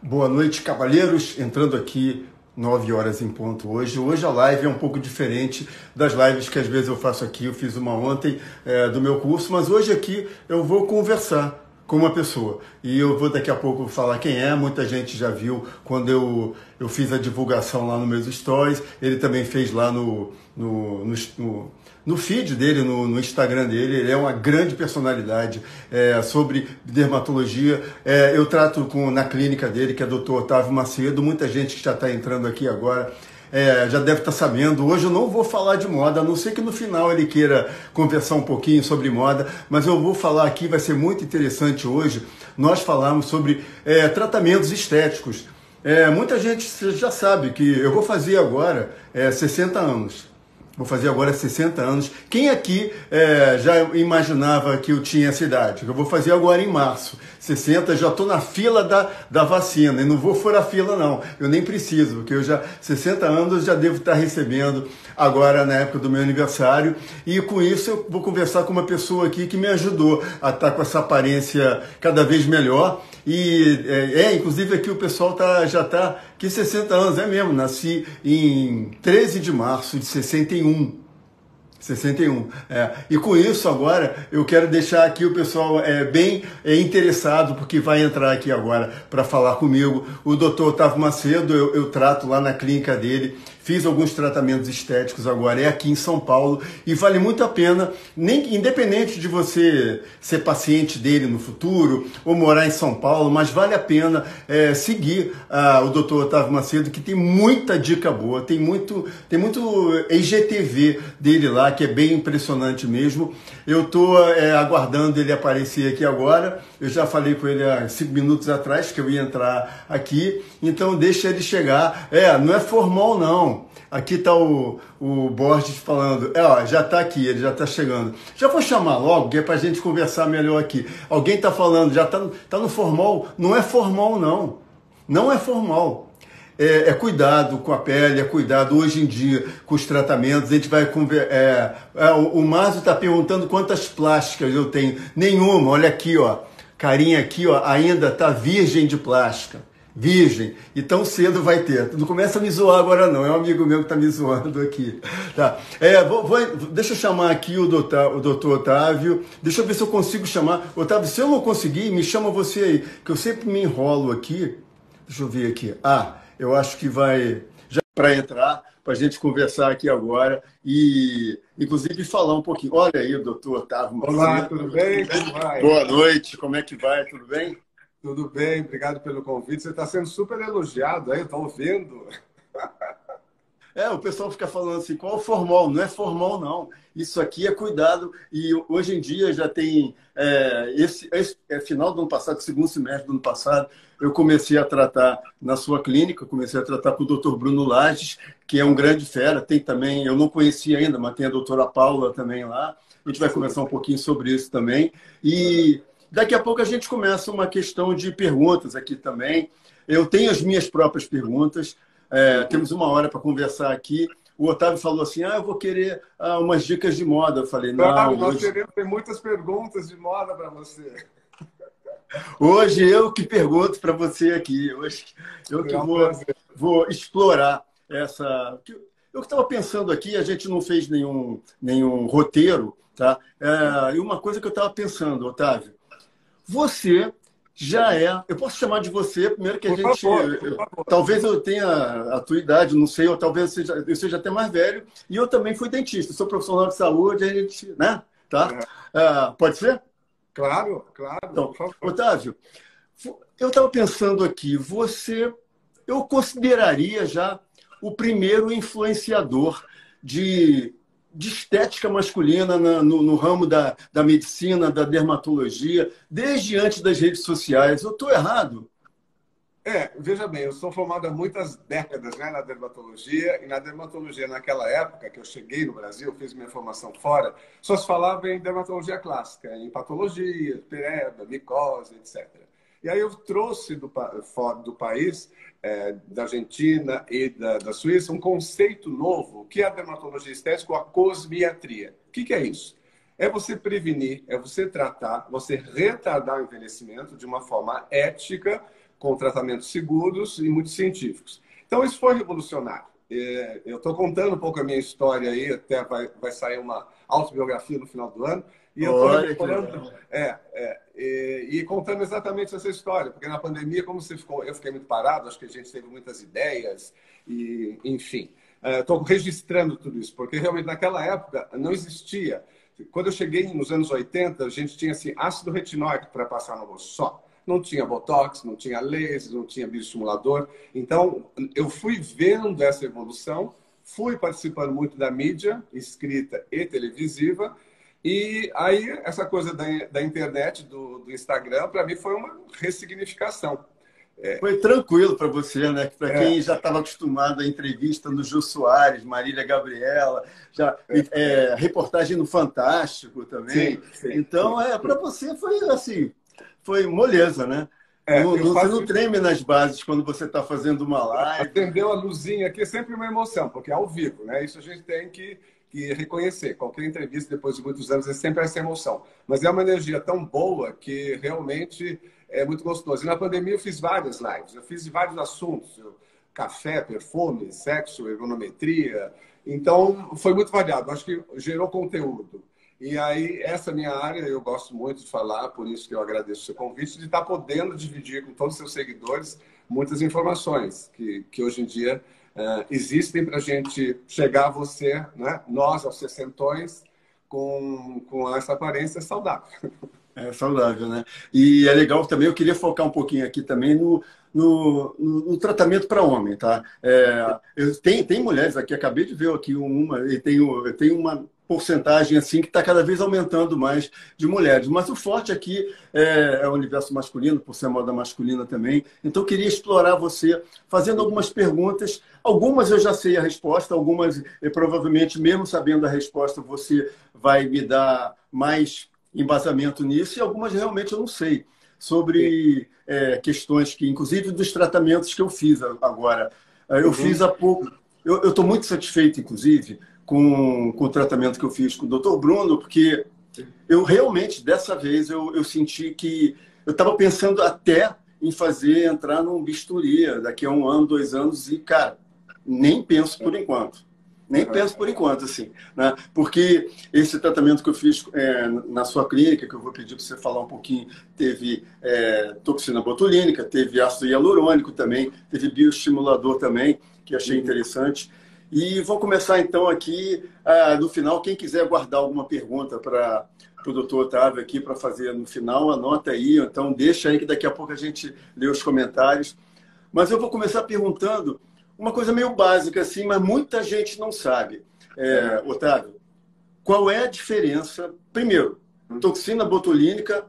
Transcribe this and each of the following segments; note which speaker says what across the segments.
Speaker 1: Boa noite, cavalheiros. Entrando aqui 9 horas em ponto hoje. Hoje a live é um pouco diferente das lives que às vezes eu faço aqui. Eu fiz uma ontem do meu curso, mas hoje aqui eu vou conversar com uma pessoa. E eu vou daqui a pouco falar quem é. Muita gente já viu quando eu fiz a divulgação lá nos meus stories. Ele também fez lá no feed dele, no Instagram dele. Ele é uma grande personalidade sobre dermatologia. Eu trato na clínica dele, que é o Dr. Otávio Macedo. Muita gente que já está entrando aqui agora já deve estar sabendo. Hoje eu não vou falar de moda, a não ser que no final ele queira conversar um pouquinho sobre moda, mas eu vou falar aqui, vai ser muito interessante hoje, nós falarmos sobre tratamentos estéticos. Muita gente já sabe que eu vou fazer agora 60 anos. Vou fazer agora 60 anos. Quem aqui já imaginava que eu tinha essa idade? Eu vou fazer agora em março. 60, já estou na fila da vacina. E não vou furar fila, não. Eu nem preciso, porque 60 anos já devo estar recebendo agora na época do meu aniversário. E com isso eu vou conversar com uma pessoa aqui que me ajudou a estar com essa aparência cada vez melhor. E inclusive aqui o pessoal já está aqui 60 anos, é mesmo, nasci em 13 de março de 61. 61. E com isso agora eu quero deixar aqui o pessoal bem interessado, porque vai entrar aqui agora para falar comigo o Dr. Otávio Macedo. Eu trato lá na clínica dele, fiz alguns tratamentos estéticos agora, é aqui em São Paulo, e vale muito a pena, independente de você ser paciente dele no futuro ou morar em São Paulo, mas vale a pena seguir o Dr. Otávio Macedo, que tem muita dica boa, tem muito IGTV dele lá, que é bem impressionante mesmo. Eu estou aguardando ele aparecer aqui agora. Eu já falei com ele há 5 minutos atrás que eu ia entrar aqui, então deixa ele chegar. Não é formal não. Aqui está o Borges falando, já está aqui, ele já está chegando. Já vou chamar logo, que é para a gente conversar melhor aqui. Alguém está falando, já está no formal? Não é formal não, não é formal. Cuidado com a pele, cuidado hoje em dia com os tratamentos. A gente vai o Márcio está perguntando quantas plásticas eu tenho. Nenhuma, olha aqui, ó. Carinha aqui, ó, ainda está virgem de plástica. Virgem. E tão cedo vai ter. Não começa a me zoar agora não, é um amigo meu que está me zoando aqui. Tá. Deixa eu chamar aqui o doutor Otávio. Deixa eu ver se eu consigo chamar. Otávio, se eu não conseguir, me chama você aí, que eu sempre me enrolo aqui. Deixa eu ver aqui. Eu acho que vai já para entrar, para a gente conversar aqui agora e, inclusive, falar um pouquinho. Olha aí, doutor Otávio Macedo.
Speaker 2: Olá, tudo bem? Como vai?
Speaker 1: Boa noite, como é que vai? Tudo bem?
Speaker 2: Tudo bem, obrigado pelo convite. Você está sendo super elogiado aí, eu estou ouvindo.
Speaker 1: O pessoal fica falando assim, qual formal? Não é formal, não. Isso aqui é cuidado. E hoje em dia já tem... final do ano passado, segundo semestre do ano passado, eu comecei a tratar na sua clínica, comecei a tratar com o Dr. Bruno Lages, que é um grande fera. Tem também, eu não conhecia ainda, mas tem a doutora Paula também lá. A gente vai conversar um pouquinho sobre isso também. E daqui a pouco a gente começa uma questão de perguntas aqui também. Eu tenho as minhas próprias perguntas. Temos 1 hora para conversar aqui. O Otávio falou assim, eu vou querer umas dicas de moda. Eu falei, não,
Speaker 2: claro, nós queremos ter muitas perguntas de moda para você.
Speaker 1: Hoje eu que pergunto para você aqui. Hoje eu que vou explorar essa... Eu estava pensando aqui, a gente não fez nenhum roteiro, tá? E uma coisa que eu estava pensando, Otávio, você... eu posso chamar de você, primeiro que a gente...
Speaker 2: Por favor.
Speaker 1: Talvez eu tenha a tua idade, não sei, ou talvez eu seja até mais velho, e eu também fui dentista, sou profissional de saúde, a gente, né? Tá? Pode ser?
Speaker 2: Claro.
Speaker 1: Então, Otávio, eu estava pensando aqui, eu consideraria já o primeiro influenciador de estética masculina no ramo da medicina, da dermatologia, desde antes das redes sociais. Eu estou errado?
Speaker 2: Veja bem, eu sou formado há muitas décadas, né, na dermatologia, e na dermatologia, naquela época que eu cheguei no Brasil, fiz minha formação fora, só se falava em dermatologia clássica, em patologia, pereba, micose, etc. E aí eu trouxe fora do país, da Argentina e da Suíça, um conceito novo, que é a dermatologia estética, ou a cosmiatria. O que é isso? É você prevenir, é você tratar, você retardar o envelhecimento de uma forma ética, com tratamentos seguros e muito científicos. Então, isso foi revolucionário. Eu estou contando um pouco a minha história aí, até vai sair uma autobiografia no final do ano, e eu estou recuperando, e contando exatamente essa história, porque na pandemia, como você ficou, eu fiquei muito parado, acho que a gente teve muitas ideias, e enfim. Estou registrando tudo isso, porque realmente naquela época não existia. Quando eu cheguei nos anos 80, a gente tinha assim, ácido retinóico para passar no rosto só. Não tinha botox, não tinha laser, não tinha bioestimulador. Então, eu fui vendo essa evolução, fui participando muito da mídia, escrita e televisiva, e aí essa coisa da internet, do Instagram, para mim foi uma ressignificação.
Speaker 1: Foi tranquilo para você, né? Para
Speaker 2: É,
Speaker 1: quem já estava acostumado à entrevista no Jô Soares, Marília Gabriela, já reportagem no Fantástico também.
Speaker 2: sim, sim,
Speaker 1: Então,
Speaker 2: sim.
Speaker 1: para você foi assim, foi moleza, né?
Speaker 2: Eu
Speaker 1: Você
Speaker 2: faço
Speaker 1: não treme nas bases quando você está fazendo uma live.
Speaker 2: acendeu a luzinha aqui, é sempre uma emoção, porque é ao vivo, né? Isso a gente tem que reconhecer. Qualquer entrevista, depois de muitos anos, é sempre essa emoção. Mas é uma energia tão boa que realmente é muito gostoso. E na pandemia eu fiz várias lives, eu fiz de vários assuntos. Café, perfume, sexo, ergonometria. Então, foi muito variado. Acho que gerou conteúdo. E aí, essa minha área, eu gosto muito de falar, por isso que eu agradeço o seu convite, de estar podendo dividir com todos os seus seguidores muitas informações que hoje em dia existem para a gente chegar a você, né? Nós, aos sessentões, com essa aparência saudável.
Speaker 1: É saudável, né? E é legal também, eu queria focar um pouquinho aqui também no tratamento para homem, tá? Tem mulheres aqui, acabei de ver aqui uma, e tem uma porcentagem assim que está cada vez aumentando mais de mulheres. Mas o forte aqui é o universo masculino, por ser moda masculina também. Então, eu queria explorar você fazendo algumas perguntas. Algumas eu já sei a resposta, algumas provavelmente, mesmo sabendo a resposta, você vai me dar mais embasamento nisso, e algumas realmente eu não sei, sobre questões que, inclusive, dos tratamentos que eu fiz agora. Eu fiz há pouco, eu estou muito satisfeito, inclusive, com o tratamento que eu fiz com o Dr. Bruno, porque eu realmente, dessa vez, eu senti que eu estava pensando até em entrar num bisturi daqui a 1 ano, 2 anos, e, cara, nem penso por enquanto. Nem penso por enquanto, assim, né? Porque esse tratamento que eu fiz na sua clínica, que eu vou pedir para você falar um pouquinho, teve toxina botulínica, teve ácido hialurônico também, teve bioestimulador também, que achei interessante. E vou começar então aqui, no final, quem quiser guardar alguma pergunta para o doutor Otávio aqui para fazer no final, anota aí, então deixa aí que daqui a pouco a gente lê os comentários. Mas eu vou começar perguntando uma coisa meio básica, assim, mas muita gente não sabe. Otávio, qual é a diferença? Primeiro, toxina botulínica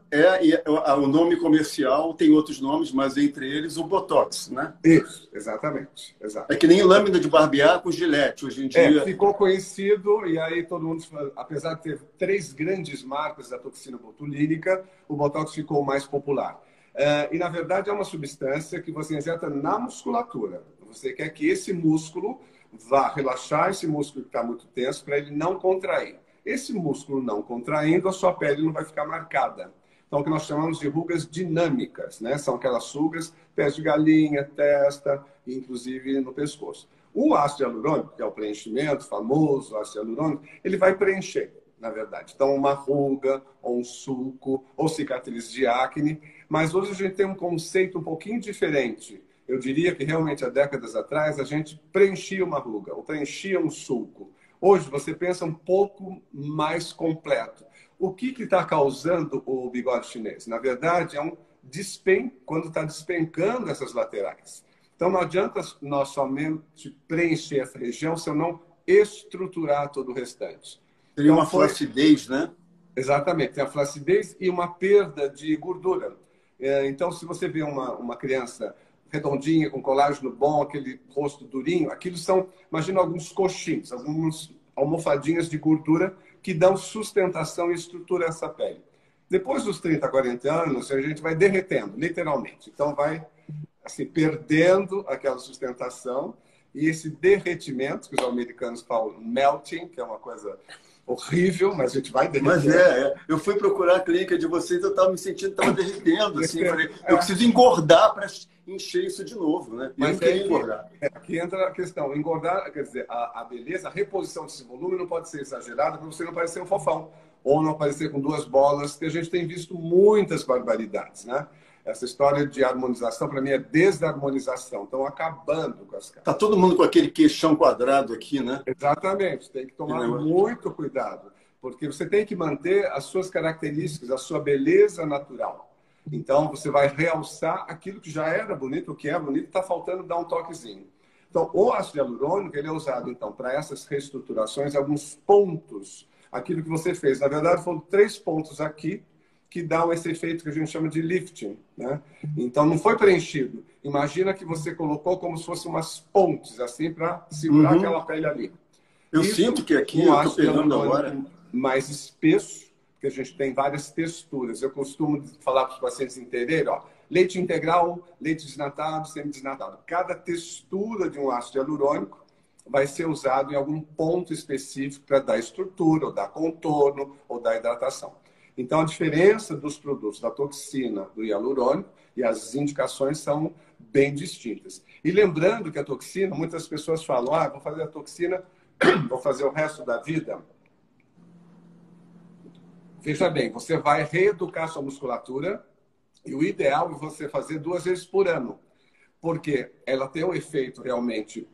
Speaker 1: o nome comercial, tem outros nomes, mas entre eles o Botox, né?
Speaker 2: Isso, exatamente. Exato.
Speaker 1: É que nem lâmina de barbear com Gillette hoje em dia.
Speaker 2: Ficou conhecido, e aí todo mundo, apesar de ter 3 grandes marcas da toxina botulínica, o Botox ficou o mais popular. E, na verdade, é uma substância que você injeta na musculatura. Você quer que esse músculo vá relaxar esse músculo que está muito tenso para ele não contrair. Esse músculo não contraindo, a sua pele não vai ficar marcada. Então, o que nós chamamos de rugas dinâmicas, né? São aquelas rugas, pés de galinha, testa, inclusive no pescoço. O ácido hialurônico, que é o preenchimento famoso, ácido hialurônico, ele vai preencher, na verdade. Então, uma ruga, ou um sulco, ou cicatriz de acne. Mas hoje a gente tem um conceito um pouquinho diferente. Eu diria que realmente há décadas atrás a gente preenchia uma ruga, ou preenchia um sulco. Hoje você pensa um pouco mais completo. O que está causando o bigode chinês? Na verdade, é um quando está despencando essas laterais. Então não adianta nós somente preencher essa região se eu não estruturar todo o restante.
Speaker 1: Seria uma flacidez, né?
Speaker 2: Exatamente, tem a flacidez e uma perda de gordura. Então, se você vê uma criança redondinha, com colágeno bom, aquele rosto durinho, aquilo são, imagina, alguns coxins, algumas almofadinhas de gordura que dão sustentação e estrutura a essa pele. Depois dos 30, 40 anos, a gente vai derretendo, literalmente. Então, vai assim, perdendo aquela sustentação e esse derretimento, que os americanos falam melting, que é uma coisa horrível, mas a gente vai
Speaker 1: Mas
Speaker 2: derreter.
Speaker 1: eu fui procurar a clínica de vocês, eu estava me sentindo, estava derretendo, assim, eu falei, eu
Speaker 2: É,
Speaker 1: preciso engordar para encher isso de novo, né? E eu não
Speaker 2: mas
Speaker 1: queria engordar.
Speaker 2: aqui entra a questão. Engordar, quer dizer, a beleza, a reposição desse volume não pode ser exagerada para você não parecer um fofão. Ou não parecer com duas bolas, que a gente tem visto muitas barbaridades, né? Essa história de harmonização, para mim, é desarmonização. Estão acabando com as caras.
Speaker 1: Tá todo mundo com aquele queixão quadrado aqui, né?
Speaker 2: Exatamente. Tem que tomar muito cuidado, porque você tem que manter as suas características, a sua beleza natural. Então, você vai realçar aquilo que já era bonito, o que é bonito, está faltando dar um toquezinho. Então, o ácido hialurônico ele é usado, então, para essas reestruturações, alguns pontos, aquilo que você fez. Na verdade, foram 3 pontos aqui, que dão esse efeito que a gente chama de lifting, né? Então, não foi preenchido. Imagina que você colocou como se fossem umas pontes, assim, para segurar aquela pele ali.
Speaker 1: Eu sinto que aqui, eu estou pegando agora,
Speaker 2: mais espesso, porque a gente tem várias texturas. Eu costumo falar para os pacientes entenderem, ó, leite integral, leite desnatado, semidesnatado. Cada textura de um ácido hialurônico vai ser usado em algum ponto específico para dar estrutura, ou dar contorno, ou dar hidratação. Então, a diferença dos produtos da toxina, do hialurônico, e as indicações são bem distintas. E lembrando que a toxina, muitas pessoas falam, vou fazer a toxina, vou fazer o resto da vida. Veja bem, você vai reeducar sua musculatura e o ideal é você fazer 2 vezes por ano, porque ela tem um efeito realmente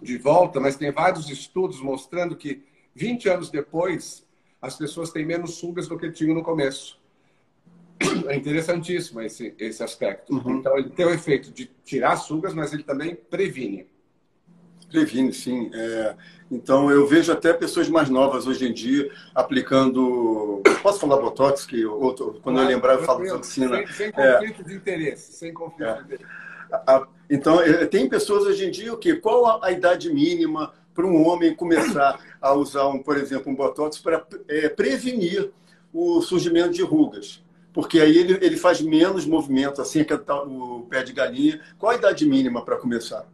Speaker 2: de volta, mas tem vários estudos mostrando que 20 anos depois as pessoas têm menos rugas do que tinham no começo. É interessantíssimo esse aspecto. Então, ele tem o efeito de tirar as rugas, mas ele também previne.
Speaker 1: Previne, sim. Então, eu vejo até pessoas mais novas hoje em dia aplicando... Posso falar Botox? Que quando eu lembrar, eu falo toxina.
Speaker 2: Sem conflito de interesse. Sem conflito de interesse.
Speaker 1: Então, tem pessoas hoje em dia, o quê? Qual a idade mínima para um homem começar a usar, por exemplo, um Botox para prevenir o surgimento de rugas? Porque aí ele faz menos movimento, assim, que o pé de galinha. Qual a idade mínima para começar?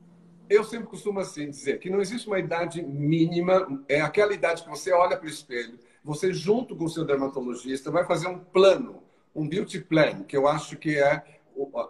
Speaker 2: Eu sempre costumo assim dizer que não existe uma idade mínima, é aquela idade que você olha para o espelho, você junto com o seu dermatologista vai fazer um plano, um beauty plan, que eu acho que é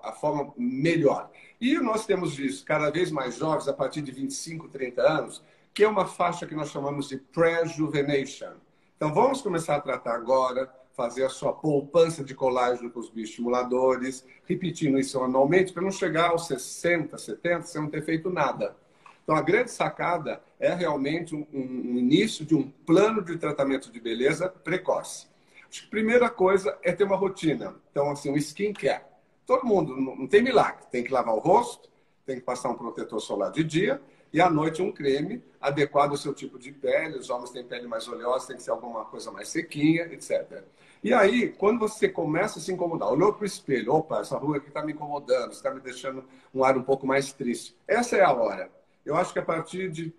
Speaker 2: a forma melhor. E nós temos visto cada vez mais jovens, a partir de 25, 30 anos, que é uma faixa que nós chamamos de pré-juvenation. Então vamos começar a tratar agora, fazer a sua poupança de colágeno com os bioestimuladores, repetindo isso anualmente, para não chegar aos 60, 70, sem não ter feito nada. Então, a grande sacada é realmente um início de um plano de tratamento de beleza precoce. Acho que a primeira coisa é ter uma rotina. Então, assim, um skincare. Todo mundo, não tem milagre. Tem que lavar o rosto, tem que passar um protetor solar de dia e à noite um creme adequado ao seu tipo de pele. Os homens têm pele mais oleosa, tem que ser alguma coisa mais sequinha, etc. E aí, quando você começa a se incomodar, olhou para o espelho, opa, essa ruga aqui está me incomodando, está me deixando um ar um pouco mais triste. Essa é a hora. Eu acho que a partir de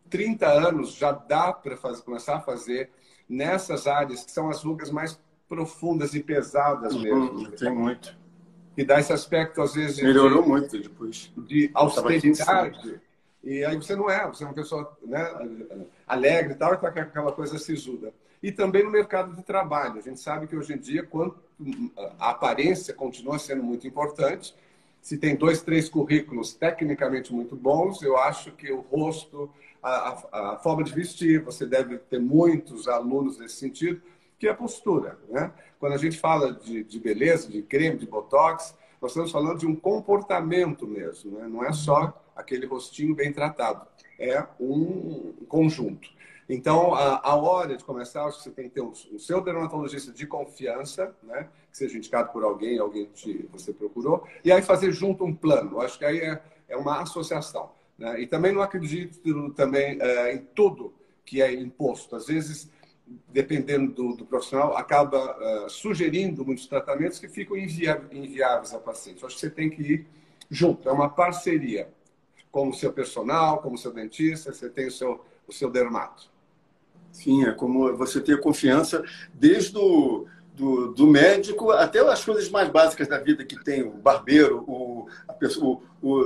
Speaker 2: 30 anos já dá para começar a fazer nessas áreas que são as rugas mais profundas e pesadas mesmo.
Speaker 1: Tem muito.
Speaker 2: Que dá esse aspecto, às vezes,
Speaker 1: melhorou muito depois.
Speaker 2: De austeridade. E aí você não é, você é uma pessoa, né, alegre e tal, e está com aquela coisa sisuda. E também no mercado de trabalho. A gente sabe que hoje em dia, quando a aparência continua sendo muito importante, se tem 2, 3 currículos tecnicamente muito bons, eu acho que o rosto, a forma de vestir, você deve ter muitos alunos nesse sentido, que é a postura, né? Quando a gente fala de beleza, de creme, de botox, nós estamos falando de um comportamento mesmo, né? Não é só aquele rostinho bem tratado, é um conjunto. Então, a hora de começar, acho que você tem que ter o seu dermatologista de confiança, né? Que seja indicado por alguém que você procurou, e aí fazer junto um plano. Acho que aí é uma associação, né? E também não acredito em tudo que é imposto. Às vezes, dependendo do profissional, acaba sugerindo muitos tratamentos que ficam inviáveis ao paciente. Acho que você tem que ir junto, é uma parceria. Como o seu personal, como o seu dentista, você tem o seu dermato.
Speaker 1: Sim, é como você ter confiança desde do médico até as coisas mais básicas da vida que tem o barbeiro, a pessoa,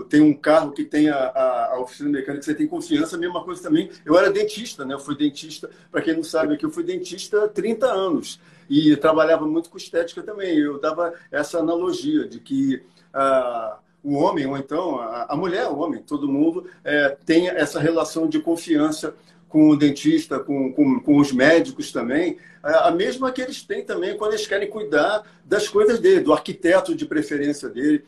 Speaker 1: tem um carro que tem a oficina mecânica, que você tem confiança, a mesma coisa também. Eu era dentista, né? Eu fui dentista, para quem não sabe, aqui eu fui dentista há 30 anos e trabalhava muito com estética também. Eu dava essa analogia de que o homem, ou então a mulher, o homem, todo mundo tem essa relação de confiança com o dentista, com os médicos também, a mesma que eles têm também quando eles querem cuidar das coisas dele, do arquiteto de preferência dele,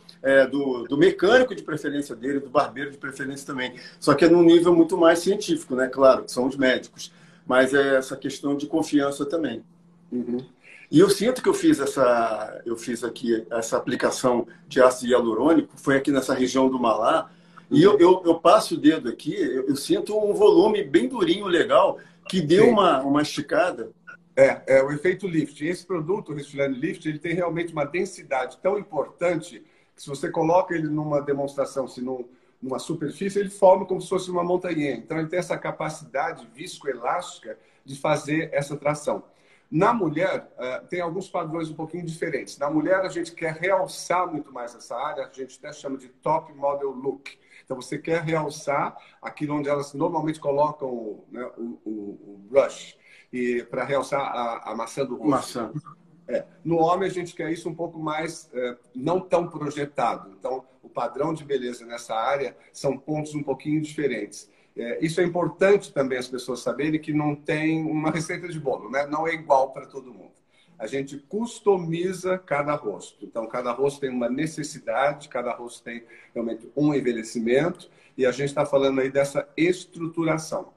Speaker 1: do mecânico de preferência dele, do barbeiro de preferência também. Só que é num nível muito mais científico, né? Claro, que são os médicos. Mas é essa questão de confiança também.
Speaker 2: Uhum.
Speaker 1: E eu sinto que eu fiz aqui essa aplicação de ácido hialurônico, foi aqui nessa região do Malá, e eu passo o dedo aqui, eu sinto um volume bem durinho, legal, que deu uma esticada.
Speaker 2: É o efeito lift. Esse produto, o Restylane Lift, ele tem realmente uma densidade tão importante que se você coloca ele numa demonstração, numa superfície, ele forma como se fosse uma montanha. Então, ele tem essa capacidade viscoelástica de fazer essa tração. Na mulher, tem alguns padrões um pouquinho diferentes. Na mulher, a gente quer realçar muito mais essa área, a gente até chama de top model look. Então, você quer realçar aquilo onde elas normalmente colocam, né, o brush, para realçar a maçã do rosto.
Speaker 1: Maçã.
Speaker 2: No homem, a gente quer isso um pouco mais, não tão projetado. Então, o padrão de beleza nessa área são pontos um pouquinho diferentes. Isso é importante também as pessoas saberem que não tem uma receita de bolo, né? Não é igual para todo mundo. A gente customiza cada rosto. Então, cada rosto tem uma necessidade, cada rosto tem realmente um envelhecimento, e a gente está falando aí dessa estruturação.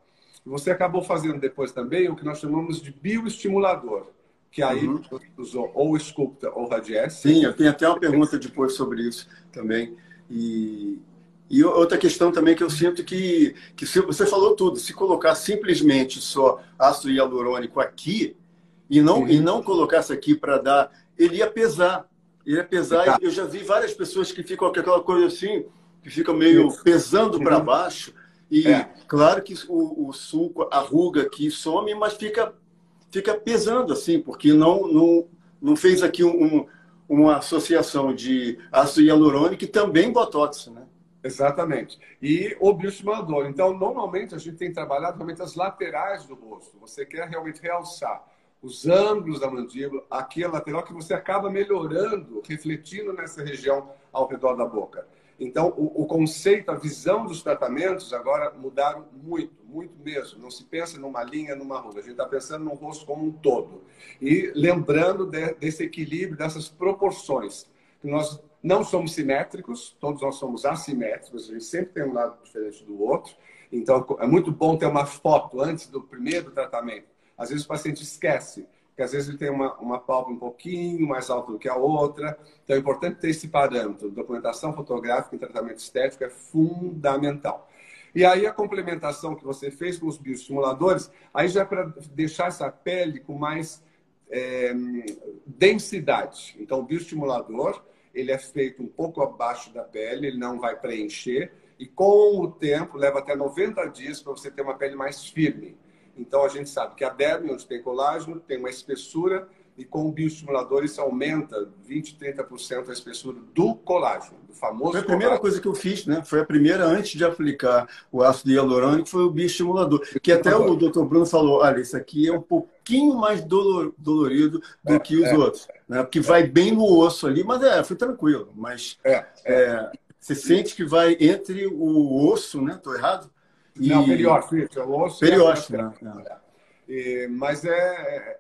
Speaker 2: Você acabou fazendo depois também o que nós chamamos de bioestimulador, que aí você usou ou Sculpta ou Radiesse.
Speaker 1: Sim, eu tenho até uma pergunta depois sobre isso também. E outra questão também que eu sinto que se você falou tudo, se colocar simplesmente só ácido hialurônico aqui e não colocasse aqui para dar, ele ia pesar. Ele ia pesar. Eu já vi várias pessoas que ficam com aquela coisa assim, que fica meio pesando para baixo. E claro que o suco, a ruga aqui some, mas fica pesando assim, porque não fez aqui uma associação de ácido hialurônico e também botox, né?
Speaker 2: Exatamente. E o bioestimulador. Então, normalmente, a gente tem trabalhado realmente as laterais do rosto. Você quer realmente realçar os ângulos da mandíbula, aqui a lateral, que você acaba melhorando, refletindo nessa região ao redor da boca. Então, o conceito, a visão dos tratamentos agora mudaram muito, muito mesmo. Não se pensa numa linha, numa ruga. A gente está pensando no rosto como um todo. E lembrando desse equilíbrio, dessas proporções. Que nós não somos simétricos, todos nós somos assimétricos, a gente sempre tem um lado diferente do outro. Então, é muito bom ter uma foto antes do primeiro tratamento. Às vezes o paciente esquece, porque às vezes ele tem uma pálpebra um pouquinho mais alta do que a outra. Então, é importante ter esse parâmetro. Documentação fotográfica em tratamento estético é fundamental. E aí, a complementação que você fez com os bioestimuladores, aí já é para deixar essa pele com mais densidade. Então, o bioestimulador, ele é feito um pouco abaixo da pele, ele não vai preencher, e com o tempo, leva até 90 dias para você ter uma pele mais firme. Então, a gente sabe que a derme, onde tem colágeno, tem uma espessura, e com o bioestimulador isso aumenta 20%, 30% a espessura do colágeno, do famoso
Speaker 1: Foi a primeira coisa que eu fiz, né? Foi a primeira, antes de aplicar o ácido hialurônico, foi o bioestimulador. Que até o Dr. Bruno falou, olha, isso aqui é um pouquinho mais dolorido do que os outros, né? Porque vai bem no osso ali, mas foi tranquilo. Mas você sente que vai entre o osso, né? Estou errado?
Speaker 2: Não, periósteo, o osso.
Speaker 1: Periósteo, né?
Speaker 2: Mas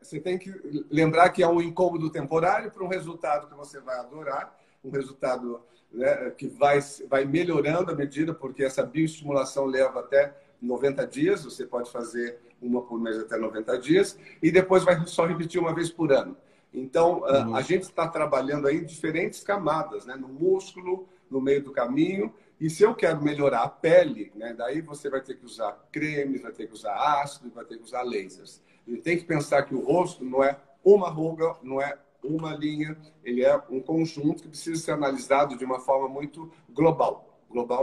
Speaker 2: você tem que lembrar que é um incômodo temporário para um resultado que você vai adorar, um resultado, né, que vai melhorando à medida, porque essa bioestimulação leva até 90 dias, você pode fazer uma por mês até 90 dias, e depois vai só repetir uma vez por ano. Então, a gente está trabalhando aí em diferentes camadas, né, no músculo, no meio do caminho. E se eu quero melhorar a pele, né, daí você vai ter que usar cremes, vai ter que usar ácido, vai ter que usar lasers. E tem que pensar que o rosto não é uma ruga, não é uma linha, ele é um conjunto que precisa ser analisado de uma forma muito global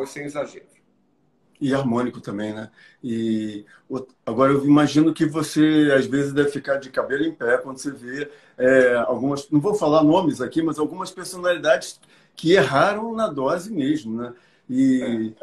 Speaker 2: e sem exagero.
Speaker 1: E harmônico também, né? E agora eu imagino que você às vezes deve ficar de cabelo em pé quando você vê algumas, não vou falar nomes aqui, mas algumas personalidades que erraram na dose mesmo, né? E,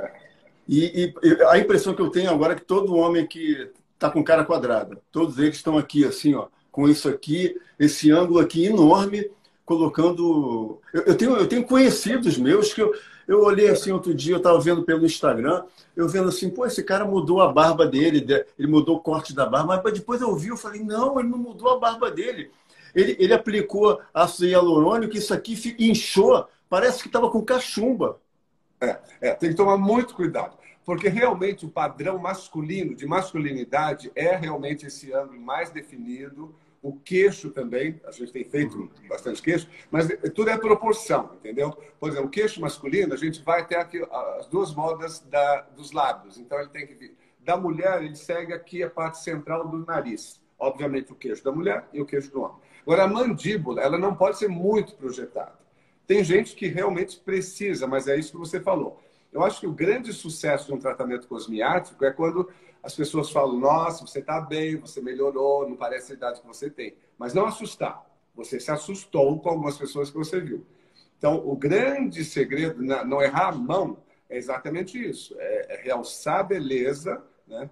Speaker 2: É, é.
Speaker 1: a impressão que eu tenho agora é que todo homem que está com cara quadrada, todos eles estão aqui, assim, ó, com isso aqui, esse ângulo aqui enorme, colocando. Eu tenho conhecidos meus que eu olhei assim outro dia, eu estava vendo pelo Instagram, eu vendo assim, pô, esse cara mudou a barba dele, ele mudou o corte da barba, mas depois eu vi, eu falei, não, ele não mudou a barba dele. Ele aplicou ácido hialurônico, isso aqui inchou, parece que estava com cachumba.
Speaker 2: Tem que tomar muito cuidado, porque realmente o padrão masculino, de masculinidade, é realmente esse ângulo mais definido, o queixo também, a gente tem feito bastante queixo, mas tudo é proporção, entendeu? Por exemplo, o queixo masculino, a gente vai até aqui, as duas modas dos lábios, então ele tem que vir. Da mulher, ele segue aqui a parte central do nariz, obviamente o queixo da mulher e o queixo do homem. Agora, a mandíbula, ela não pode ser muito projetada. Tem gente que realmente precisa, mas é isso que você falou. Eu acho que o grande sucesso de um tratamento cosmiátrico é quando as pessoas falam, nossa, você está bem, você melhorou, não parece a idade que você tem. Mas não assustar. Você se assustou com algumas pessoas que você viu. Então, o grande segredo, não errar a mão, é exatamente isso. É realçar a beleza, né?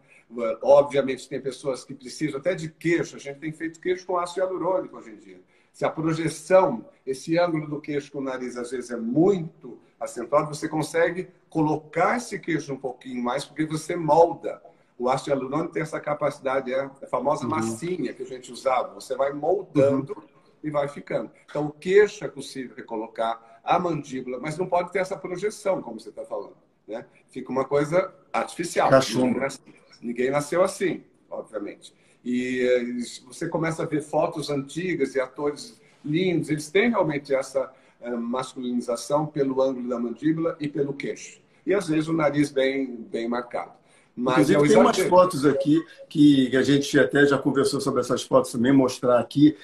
Speaker 2: Obviamente, tem pessoas que precisam até de queixo. A gente tem feito queixo com ácido hialurônico hoje em dia. Se a projeção, esse ângulo do queixo com o nariz, às vezes é muito acentuado, você consegue colocar esse queixo um pouquinho mais, porque você molda. O ácido hialurônico tem essa capacidade, é a famosa massinha que a gente usava. Você vai moldando e vai ficando. Então, o queixo é possível recolocar, a mandíbula, mas não pode ter essa projeção, como você está falando, né? Fica uma coisa artificial.
Speaker 1: Cachumba.
Speaker 2: Ninguém nasceu assim, obviamente. E você começa a ver fotos antigas de atores lindos, eles têm realmente essa masculinização pelo ângulo da mandíbula e pelo queixo. E às vezes o nariz bem marcado. Mas
Speaker 1: inclusive, tem umas fotos aqui que a gente até já conversou sobre essas fotos também, mostrar aqui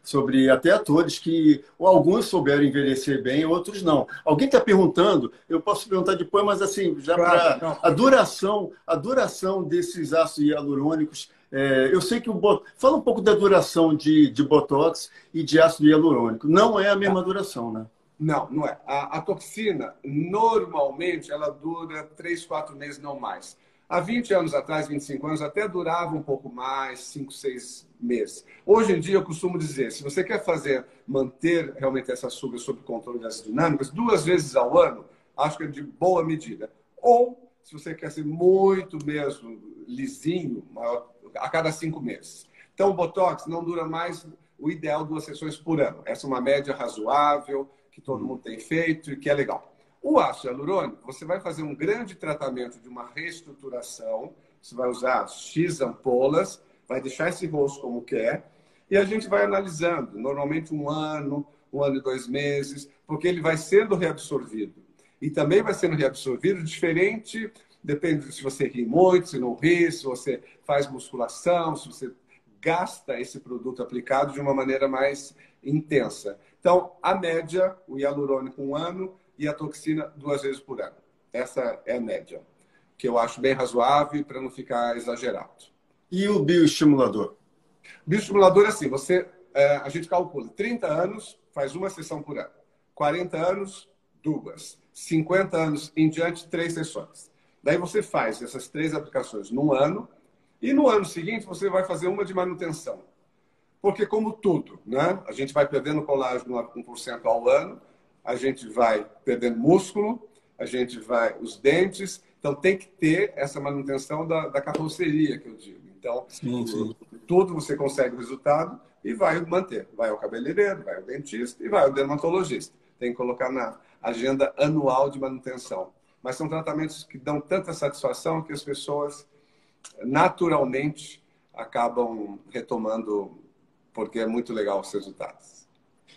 Speaker 1: sobre até atores que alguns souberam envelhecer bem, outros não. Alguém está perguntando, eu posso perguntar depois, mas assim, já
Speaker 2: Claro,
Speaker 1: para a duração desses ácidos hialurônicos, eu sei que fala um pouco da duração de Botox e de ácido hialurônico. Não é a mesma duração, né?
Speaker 2: Não, não é. A toxina, normalmente, ela dura 3, 4 meses, não mais. Há 20 anos atrás, 25 anos, até durava um pouco mais, 5, 6 meses. Hoje em dia, eu costumo dizer, se você quer manter realmente essa suga sob controle das dinâmicas, 2 vezes ao ano, acho que é de boa medida. Ou, se você quer ser muito mesmo lisinho, a cada 5 meses. Então, o Botox não dura mais, o ideal, 2 sessões por ano. Essa é uma média razoável, que todo mundo tem feito e que é legal. O ácido hialurônico, você vai fazer um grande tratamento de uma reestruturação, você vai usar X ampolas, vai deixar esse rosto como quer, e a gente vai analisando, normalmente 1 ano, 1 ano e 2 meses, porque ele vai sendo reabsorvido. E também vai sendo reabsorvido diferente, depende se você ri muito, se não ri, se você faz musculação, se você gasta esse produto aplicado de uma maneira mais intensa. Então, a média, o hialurônico 1 ano e a toxina 2 vezes por ano. Essa é a média, que eu acho bem razoável para não ficar exagerado.
Speaker 1: E o bioestimulador?
Speaker 2: Bioestimulador é assim, a gente calcula 30 anos, faz 1 sessão por ano. 40 anos, 2. 50 anos em diante, 3 sessões. Daí você faz essas 3 aplicações num ano e no ano seguinte você vai fazer uma de manutenção. Porque, como tudo, né? A gente vai perdendo colágeno a 1% ao ano, a gente vai perdendo músculo, os dentes. Então, tem que ter essa manutenção da carroceria, que eu digo. Então,
Speaker 1: sim.
Speaker 2: Tudo você consegue o resultado e vai manter. Vai ao cabeleireiro, vai ao dentista e vai ao dermatologista. Tem que colocar na agenda anual de manutenção. Mas são tratamentos que dão tanta satisfação que as pessoas, naturalmente, acabam retomando, porque é muito legal os resultados.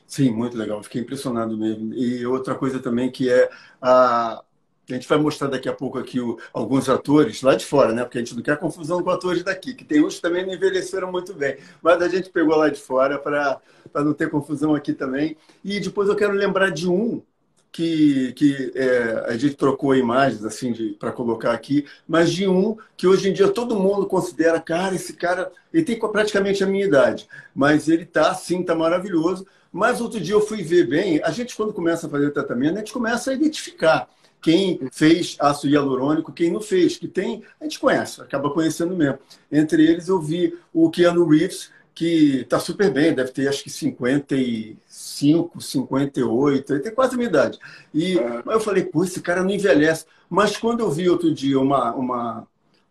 Speaker 1: Sim, muito legal. Fiquei impressionado mesmo. E outra coisa também que é a gente vai mostrar daqui a pouco aqui alguns atores lá de fora, né? Porque a gente não quer confusão com atores daqui, que tem uns que também não envelheceram muito bem. Mas a gente pegou lá de fora para não ter confusão aqui também. E depois eu quero lembrar de um que a gente trocou imagens assim para colocar aqui, mas de um que hoje em dia todo mundo considera, cara, esse cara, ele tem praticamente a minha idade, mas ele tá sim, tá maravilhoso, Mas outro dia eu fui ver bem, a gente quando começa a fazer o tratamento, a gente começa a identificar quem fez ácido hialurônico, quem não fez, que tem, a gente conhece, acaba conhecendo mesmo. Entre eles eu vi o Keanu Reeves, que está super bem, deve ter acho que 55, 58, ele tem quase a minha idade. Mas eu falei, pô, esse cara não envelhece. Mas quando eu vi outro dia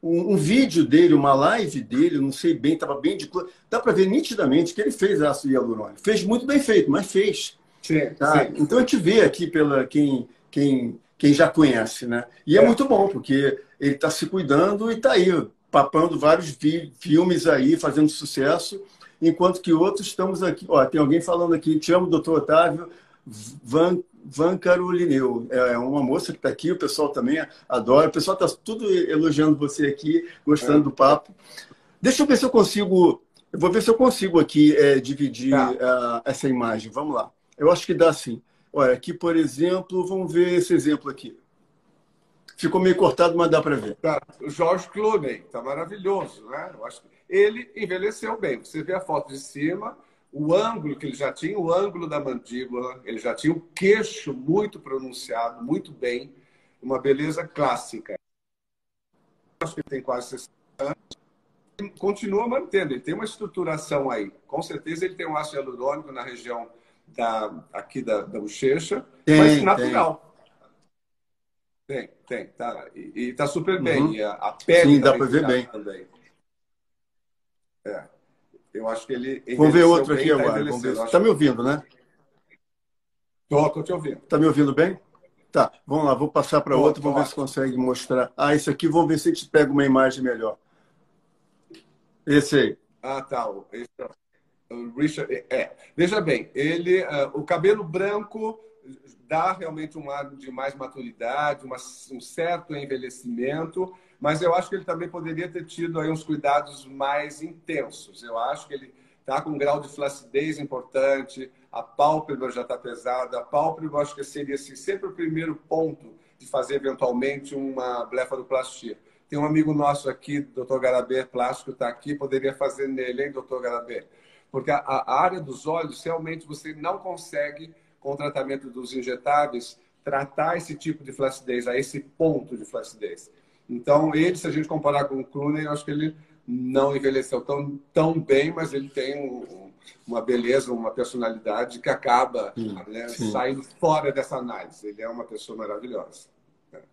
Speaker 1: um vídeo dele, uma live dele, não sei bem, estava bem de cor, dá para ver nitidamente que ele fez ácido hialurônico. Fez muito bem feito, mas fez.
Speaker 2: Sim,
Speaker 1: Tá?
Speaker 2: sim.
Speaker 1: Então a gente vê aqui pela quem já conhece, né? E é muito bom, porque ele está se cuidando e está aí, papando vários filmes aí, fazendo sucesso, enquanto que outros estamos aqui. Ó, tem alguém falando aqui, te amo, doutor Otávio Van Carolineu. É uma moça que está aqui, o pessoal também adora, o pessoal está tudo elogiando você aqui, gostando do papo. Deixa eu ver se eu consigo. Eu vou ver se eu consigo aqui dividir essa imagem. Vamos lá. Eu acho que dá sim. Olha, aqui, por exemplo, vamos ver esse exemplo aqui. Ficou meio cortado, mas dá para ver.
Speaker 2: Tá. O George Clooney, tá maravilhoso, né? Eu acho que ele envelheceu bem. Você vê a foto de cima, o ângulo que ele já tinha, o ângulo da mandíbula, ele já tinha o queixo muito pronunciado, muito bem, uma beleza clássica. Eu acho que ele tem quase 60 anos. Continua mantendo, ele tem uma estruturação aí. Com certeza ele tem um ácido hialurônico na região aqui da bochecha, mas natural. Tem, tá. E tá super bem. E a pele
Speaker 1: sim, dá para ver bem.
Speaker 2: Também. Eu acho que ele
Speaker 1: vamos ver outro aqui
Speaker 2: bem,
Speaker 1: agora. Vamos ver. Tá me ouvindo, né?
Speaker 2: Tô te ouvindo.
Speaker 1: Tá me ouvindo bem? Tá, vamos lá, vou passar para outro, vamos ver se consegue mostrar. Esse aqui, vamos ver se a gente pega uma imagem melhor. Esse aí.
Speaker 2: Tá. Esse é o Richard. Veja bem, ele, o cabelo branco dá realmente um ar de mais maturidade, um certo envelhecimento, mas eu acho que ele também poderia ter tido aí uns cuidados mais intensos. Eu acho que ele está com um grau de flacidez importante, a pálpebra já está pesada, a pálpebra eu acho que seria assim, sempre o primeiro ponto de fazer eventualmente uma blefaroplastia. Tem um amigo nosso aqui, Dr. Garabé, plástico, está aqui, poderia fazer nele, hein, Dr. Garabé? Porque a área dos olhos, realmente, você não consegue, com o tratamento dos injetáveis, tratar esse tipo de flacidez, a esse ponto de flacidez. Então, ele, se a gente comparar com o Clooney, eu acho que ele não envelheceu tão bem, mas ele tem uma beleza, uma personalidade que acaba saindo fora dessa análise. Ele é uma pessoa maravilhosa.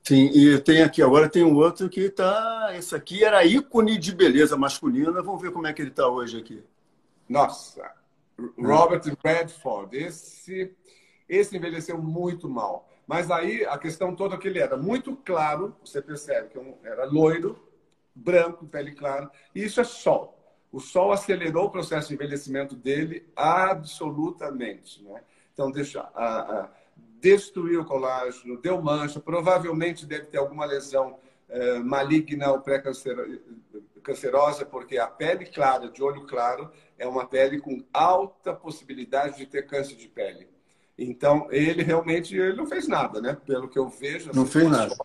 Speaker 1: Sim, e tem aqui, agora tem um outro que está... Esse aqui era ícone de beleza masculina. Vamos ver como é que ele está hoje aqui.
Speaker 2: Nossa, Robert Redford, esse envelheceu muito mal. Mas aí a questão toda é que ele era muito claro, você percebe que era loiro, branco, pele clara, e isso é sol. O sol acelerou o processo de envelhecimento dele absolutamente, né? Então, destruiu o colágeno, deu mancha, provavelmente deve ter alguma lesão maligna ou pré-cancerosa, porque a pele clara, de olho claro, é uma pele com alta possibilidade de ter câncer de pele. Então, ele realmente não fez nada, né? Pelo que eu vejo.
Speaker 1: Não fez nada.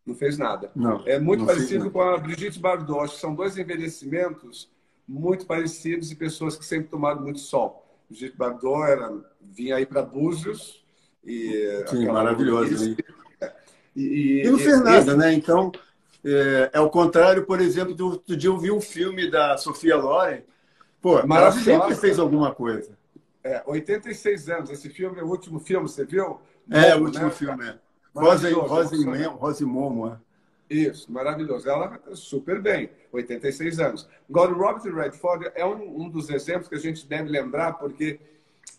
Speaker 2: Não fez nada.
Speaker 1: Não,
Speaker 2: é muito
Speaker 1: não
Speaker 2: parecido com a Brigitte Bardot. Acho que são dois envelhecimentos muito parecidos de pessoas que sempre tomaram muito sol. Brigitte Bardot vinha aí para Búzios.
Speaker 1: Sim, maravilhoso.
Speaker 2: E
Speaker 1: não fez nada, né? Então, é o contrário, por exemplo, do dia eu vi um filme da Sophia Loren. Pô, ela sempre fez alguma coisa.
Speaker 2: 86 anos. Esse filme é o último filme, você viu?
Speaker 1: O último filme, Rose Momo.
Speaker 2: Isso, maravilhoso. Ela super bem, 86 anos. Agora, o Robert Redford é um dos exemplos que a gente deve lembrar, porque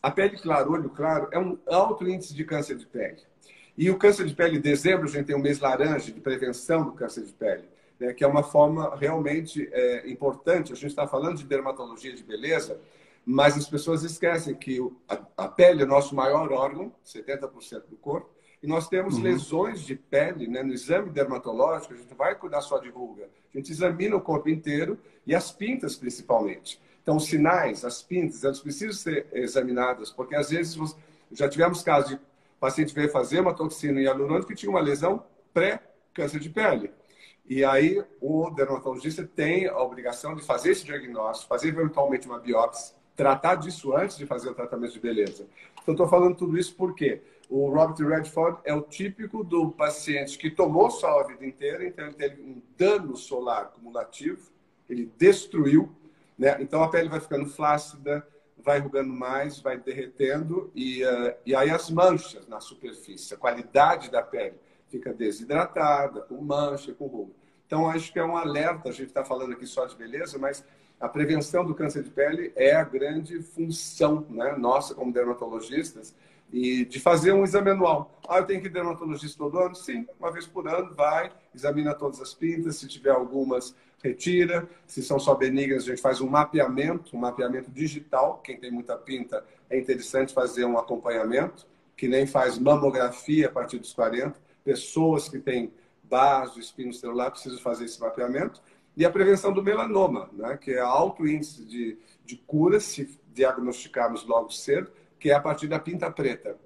Speaker 2: a pele clara, olho claro, é um alto índice de câncer de pele. E o câncer de pele, em dezembro, a gente tem um mês laranja de prevenção do câncer de pele, né, que é uma forma realmente importante. A gente está falando de dermatologia de beleza, mas as pessoas esquecem que a pele é nosso maior órgão, 70% do corpo, e nós temos lesões de pele, né, no exame dermatológico. A gente vai cuidar só de ruga, a gente examina o corpo inteiro e as pintas principalmente. Então, os sinais, as pintas, elas precisam ser examinadas, porque às vezes já tivemos casos de paciente veio fazer uma toxina hialurônica que tinha uma lesão pré-câncer de pele. E aí o dermatologista tem a obrigação de fazer esse diagnóstico, fazer eventualmente uma biópsia, tratar disso antes de fazer o tratamento de beleza. Então, estou falando tudo isso porque o Robert Redford é o típico do paciente que tomou sol a vida inteira, então ele teve um dano solar cumulativo, ele destruiu, né? Então a pele vai ficando flácida, vai enrugando mais, vai derretendo e aí as manchas na superfície, a qualidade da pele fica desidratada, com mancha, com ruga. Então acho que é um alerta, a gente está falando aqui só de beleza, mas a prevenção do câncer de pele é a grande função, né, nossa como dermatologistas, e de fazer um exame anual. Eu tenho que ir dermatologista todo ano? Sim, uma vez por ano, vai, examina todas as pintas, se tiver algumas, retira. Se são só benignas, a gente faz um mapeamento digital. Quem tem muita pinta, é interessante fazer um acompanhamento, que nem faz mamografia a partir dos 40. Pessoas que têm base, espino celular, precisam fazer esse mapeamento. E a prevenção do melanoma, né, que é alto índice de cura, se diagnosticarmos logo cedo, que é a partir da pinta preta.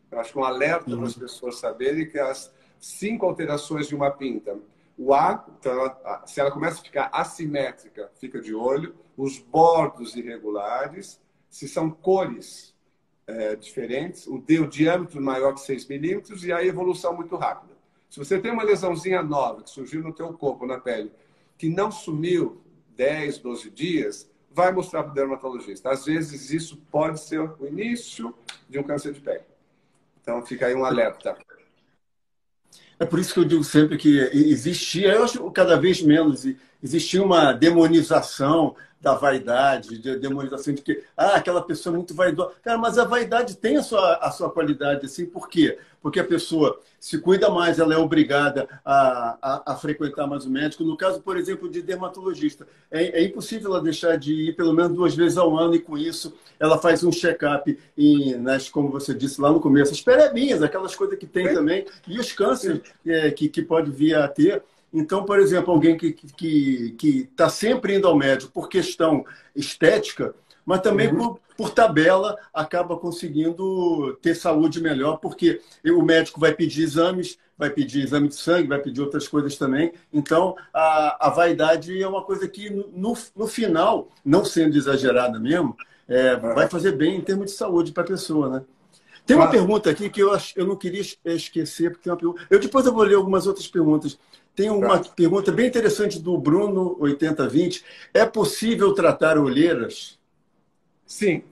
Speaker 2: Eu acho que um alerta para as pessoas saberem que as 5 alterações de uma pinta, então se ela começa a ficar assimétrica, fica de olho, os bordos irregulares, se são cores diferentes, o diâmetro maior que 6 milímetros e a evolução muito rápida. Se você tem uma lesãozinha nova que surgiu no teu corpo, na pele, que não sumiu 10, 12 dias, vai mostrar para o dermatologista. Às vezes, isso pode ser o início de um câncer de pele. Então, fica aí um alerta.
Speaker 1: É por isso que eu digo sempre que existia, eu acho cada vez menos, existia uma demonização da vaidade, de demonização de que aquela pessoa é muito vaidosa. Cara, mas a vaidade tem a sua qualidade, assim, por quê? Porque a pessoa se cuida mais, ela é obrigada a frequentar mais o médico. No caso, por exemplo, de dermatologista, é impossível ela deixar de ir pelo menos 2 vezes ao ano e com isso ela faz um check-up, como você disse lá no começo, as perebinhas, aquelas coisas que tem também, e os cânceres que pode vir a ter. Então, por exemplo, alguém que está sempre indo ao médico por questão estética, mas também por tabela acaba conseguindo ter saúde melhor, porque o médico vai pedir exames, vai pedir exame de sangue, vai pedir outras coisas também. Então, a vaidade é uma coisa que, no final, não sendo exagerada mesmo, vai fazer bem em termos de saúde para a pessoa, né? Tem uma pergunta aqui que eu não queria esquecer, porque tem uma pergunta. Depois eu vou ler algumas outras perguntas. Tem uma pergunta bem interessante do Bruno 8020. É possível tratar olheiras?
Speaker 2: Sim.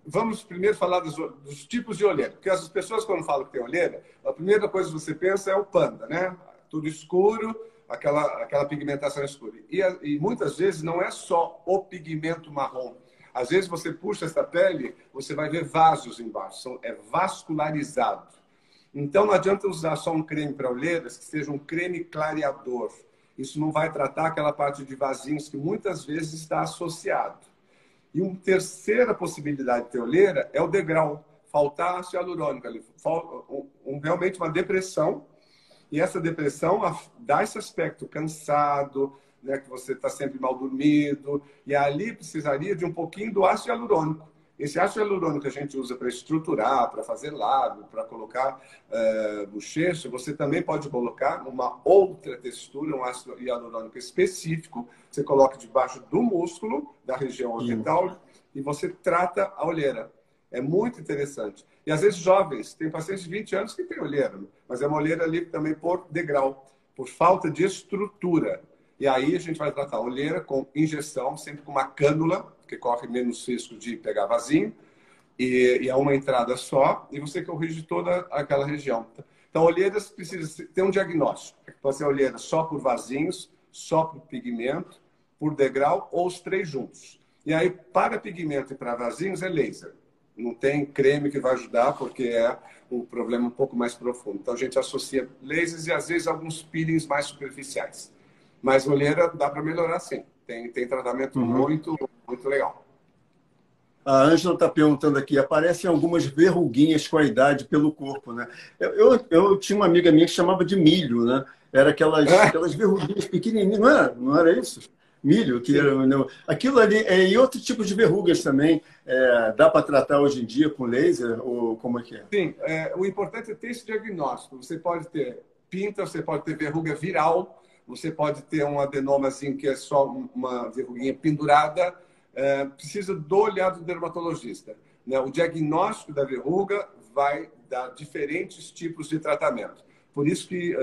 Speaker 2: Vamos primeiro falar dos tipos de olheira. Porque as pessoas, quando falam que tem olheira, a primeira coisa que você pensa é o panda, né? Tudo escuro, aquela pigmentação escura. E muitas vezes não é só o pigmento marrom. Às vezes você puxa essa pele, você vai ver vasos embaixo. É vascularizado. Então, não adianta usar só um creme para olheiras que seja um creme clareador. Isso não vai tratar aquela parte de vasinhos que muitas vezes está associado. E uma terceira possibilidade de ter olheira é o degrau. Faltar ácido hialurônico. Realmente uma depressão. E essa depressão dá esse aspecto cansado, né, que você está sempre mal dormido. E ali precisaria de um pouquinho do ácido hialurônico. Esse ácido hialurônico que a gente usa para estruturar, para fazer lábio, para colocar bochecha, você também pode colocar uma outra textura, um ácido hialurônico específico. Você coloca debaixo do músculo, da região orbital, e você trata a olheira. É muito interessante. E às vezes jovens, tem pacientes de 20 anos que têm olheira, mas é uma olheira ali também por degrau, por falta de estrutura. E aí a gente vai tratar a olheira com injeção, sempre com uma cânula, que corre menos risco de pegar vasinho, e é uma entrada só, e você corrige toda aquela região. Então, olheiras precisa ter um diagnóstico. Pode ser olheira só por vasinhos, só por pigmento, por degrau, ou os 3 juntos. E aí, para pigmento e para vasinhos, é laser. Não tem creme que vai ajudar, porque é um problema um pouco mais profundo. Então, a gente associa lasers e, às vezes, alguns peelings mais superficiais. Mas olheira dá para melhorar, sim. Tem tratamento muito legal.
Speaker 1: A Ângela está perguntando aqui, aparecem algumas verruguinhas com a idade pelo corpo, né? Eu tinha uma amiga minha que chamava de milho, né? Era aquelas verruguinhas pequenininhas, não era isso? Milho, que era, aquilo ali, e outro tipo de verrugas também, dá para tratar hoje em dia com laser, ou como é que é?
Speaker 2: Sim, o importante é ter esse diagnóstico. Você pode ter pinta, você pode ter verruga viral, você pode ter um adenomazinho que é só uma verruguinha pendurada, precisa do olhar do dermatologista, né? O diagnóstico da verruga vai dar diferentes tipos de tratamento. Por isso que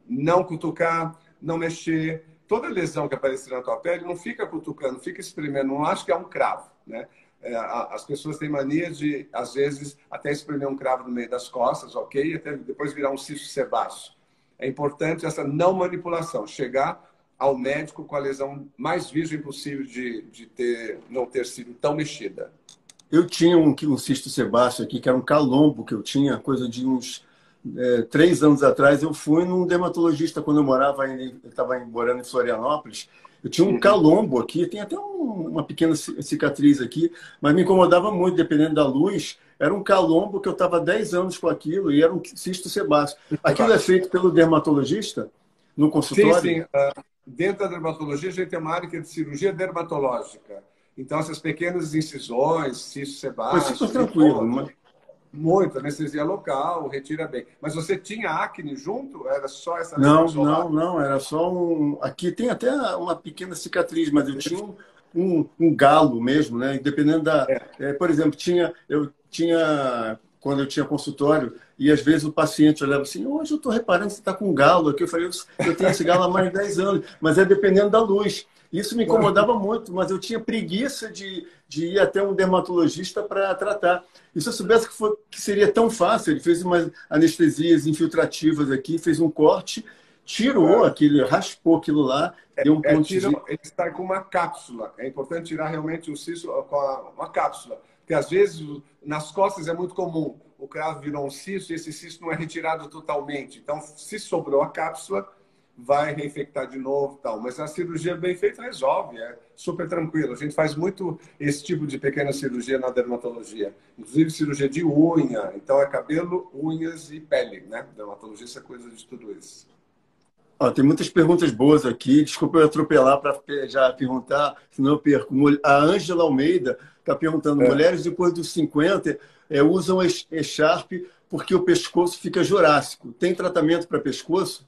Speaker 2: não cutucar, não mexer. Toda lesão que aparecer na tua pele, não fica cutucando, fica espremendo. Não acho que é um cravo, né? As pessoas têm mania de, às vezes, até espremer um cravo no meio das costas, ok? Até depois virar um cisto sebáceo. É importante essa não manipulação, chegar ao médico com a lesão mais virgem possível de não ter sido tão mexida.
Speaker 1: Eu tinha um cisto sebáceo aqui, que era um calombo que eu tinha, coisa de uns 3 anos atrás. Eu fui num dermatologista quando eu estava morando em Florianópolis. Eu tinha um calombo aqui, tem até uma pequena cicatriz aqui, mas me incomodava muito, dependendo da luz. Era um calombo que eu estava 10 anos com aquilo e era um cisto sebáceo. Aquilo é feito pelo dermatologista no
Speaker 2: Sim,
Speaker 1: consultório?
Speaker 2: sim. Dentro da dermatologia, a gente tem uma área que é de cirurgia dermatológica. Então, essas pequenas incisões, cisto
Speaker 1: Foi super
Speaker 2: sebáceo,
Speaker 1: tranquilo.
Speaker 2: muito, anestesia local, retira bem. Mas você tinha acne junto? Era só essa lesão
Speaker 1: Não,
Speaker 2: isolada?
Speaker 1: não, não. Era só um. Aqui tem até uma pequena cicatriz, mas eu tinha um galo mesmo, né? Dependendo da. Por exemplo, quando eu tinha consultório, e às vezes o paciente olhava assim: hoje eu estou reparando que você está com um galo aqui. Eu falei: eu tenho esse galo há mais de 10 anos, mas é dependendo da luz. Isso me incomodava muito, mas eu tinha preguiça de ir até um dermatologista para tratar. E se eu soubesse que seria tão fácil, ele fez umas anestesias infiltrativas aqui, fez um corte, tirou aquele, raspou aquilo lá, deu um pontozinho.
Speaker 2: Ele está com uma cápsula. É importante tirar realmente o cisto com uma cápsula. Porque às vezes nas costas é muito comum. O cravo virou um cisto e esse cisto não é retirado totalmente. Então, se sobrou a cápsula, vai reinfectar de novo, tal. Mas a cirurgia bem feita resolve, é super tranquilo. A gente faz muito esse tipo de pequena cirurgia na dermatologia, inclusive cirurgia de unha. Então é cabelo, unhas e pele, né? Dermatologia é coisa de tudo isso.
Speaker 1: Ó, tem muitas perguntas boas aqui. Desculpa eu atropelar para já perguntar, senão eu perco. A Ângela Almeida está perguntando: mulheres depois dos 50 usam echarpe porque o pescoço fica jurássico. Tem tratamento para pescoço?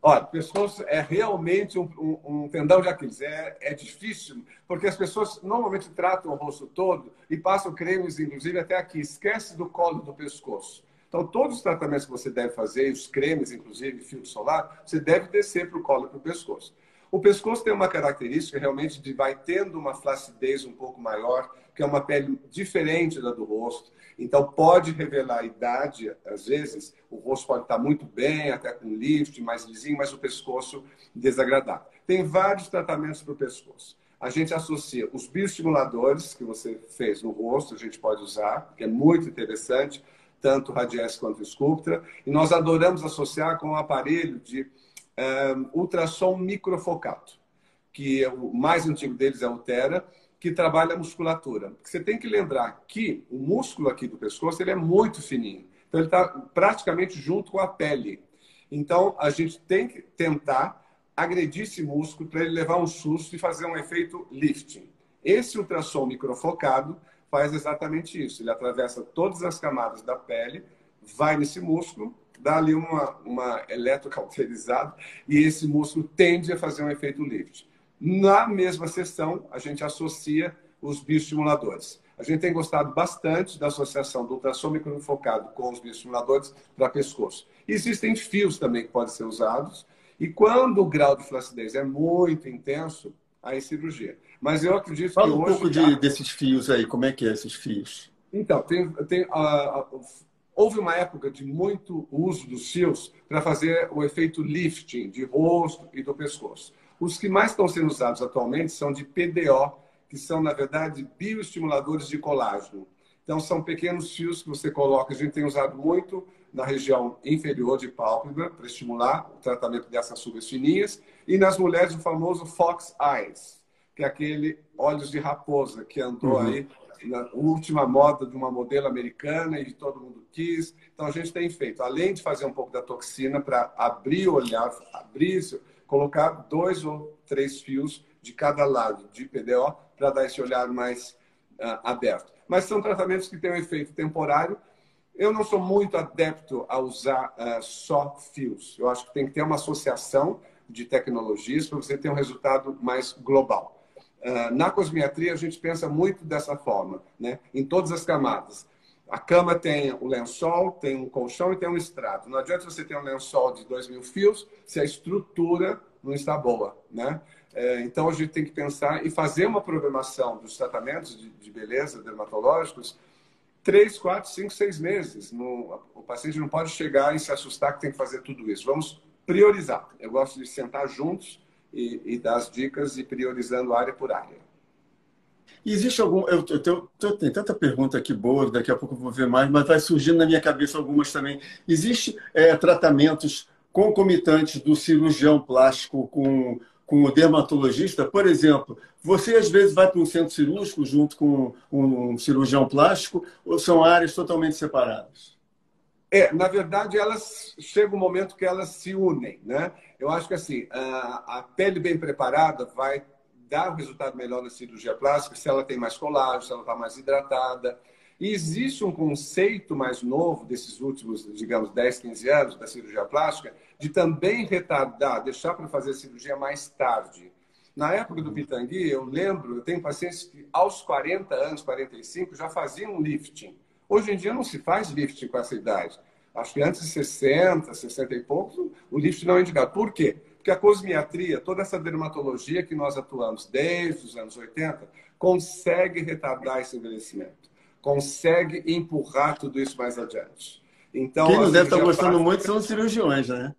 Speaker 2: Olha, pescoço é realmente um tendão de Aquiles. É difícil, porque as pessoas normalmente tratam o rosto todo e passam cremes, inclusive, até aqui. Esquece do colo do pescoço. Então, todos os tratamentos que você deve fazer, os cremes, inclusive, filtro solar, você deve descer para o colo e para o pescoço. O pescoço tem uma característica realmente de vai tendo uma flacidez um pouco maior, que é uma pele diferente da do rosto. Então, pode revelar a idade, às vezes, o rosto pode estar muito bem, até com lift, mais lisinho, mas o pescoço desagradável. Tem vários tratamentos para o pescoço. A gente associa os bioestimuladores que você fez no rosto, a gente pode usar, que é muito interessante, tanto o Radiesse quanto o Sculptra. E nós adoramos associar com um aparelho de ultrassom microfocado, que o mais antigo deles é o Tera, que trabalha a musculatura. Você tem que lembrar que o músculo aqui do pescoço ele é muito fininho. Então, ele está praticamente junto com a pele. Então, a gente tem que tentar agredir esse músculo para ele levar um susto e fazer um efeito lifting. Esse ultrassom microfocado faz exatamente isso. Ele atravessa todas as camadas da pele, vai nesse músculo, dá ali uma eletrocauterizada e esse músculo tende a fazer um efeito lift. Na mesma sessão, a gente associa os bioestimuladores. A gente tem gostado bastante da associação do ultrassom microfocado com os bioestimuladores para pescoço. Existem fios também que podem ser usados. E quando o grau de flacidez é muito intenso, aí cirurgia. Mas eu acredito que
Speaker 1: Fala um
Speaker 2: hoje...
Speaker 1: pouco desses fios aí, como é que é esses fios?
Speaker 2: Então, houve uma época de muito uso dos fios para fazer o efeito lifting de rosto e do pescoço. Os que mais estão sendo usados atualmente são de PDO, que são, na verdade, bioestimuladores de colágeno. Então, são pequenos fios que você coloca. A gente tem usado muito na região inferior de pálpebra para estimular o tratamento dessas rugas fininhas. E nas mulheres, o famoso Fox Eyes, que é aquele olhos de raposa que andou aí na última moda de uma modelo americana e todo mundo quis. Então, a gente tem feito, além de fazer um pouco da toxina para abrir o olhar, abrir isso, colocar 2 ou 3 fios de cada lado de PDO para dar esse olhar mais aberto. Mas são tratamentos que têm um efeito temporário. Eu não sou muito adepto a usar só fios. Eu acho que tem que ter uma associação de tecnologias para você ter um resultado mais global. Na cosmiatria, a gente pensa muito dessa forma, né? Em todas as camadas. A cama tem o lençol, tem um colchão e tem um estrado. Não adianta você ter um lençol de 2.000 fios se a estrutura não está boa, né? Então, a gente tem que pensar e fazer uma programação dos tratamentos de beleza dermatológicos 3, 4, 5, 6 meses. O paciente não pode chegar e se assustar que tem que fazer tudo isso. Vamos priorizar. Eu gosto de sentar juntos e dar as dicas e priorizando área por área.
Speaker 1: Existe algum... Tem tanta pergunta aqui boa, daqui a pouco eu vou ver mais, mas vai surgindo na minha cabeça algumas também. Existe tratamentos concomitantes do cirurgião plástico com o dermatologista? Por exemplo, você às vezes vai para um centro cirúrgico junto com um cirurgião plástico ou são áreas totalmente separadas?
Speaker 2: Na verdade, elas chega um momento que elas se unem, né? Eu acho que assim, a pele bem preparada vai dar um resultado melhor na cirurgia plástica se ela tem mais colágeno, se ela está mais hidratada. E existe um conceito mais novo desses últimos, digamos, 10, 15 anos da cirurgia plástica, de também retardar, deixar para fazer a cirurgia mais tarde. Na época do Pitangui, eu lembro, eu tenho pacientes que aos 40 anos, 45, já faziam lifting. Hoje em dia não se faz lifting com essa idade. Acho que antes de 60, 60 e poucos, o lifting não é indicado. Por quê? Porque a cosmiatria, toda essa dermatologia que nós atuamos desde os anos 80, consegue retardar esse envelhecimento. Consegue empurrar tudo isso mais adiante. Então,
Speaker 1: quem não deve estar gostando muito são os cirurgiões, né?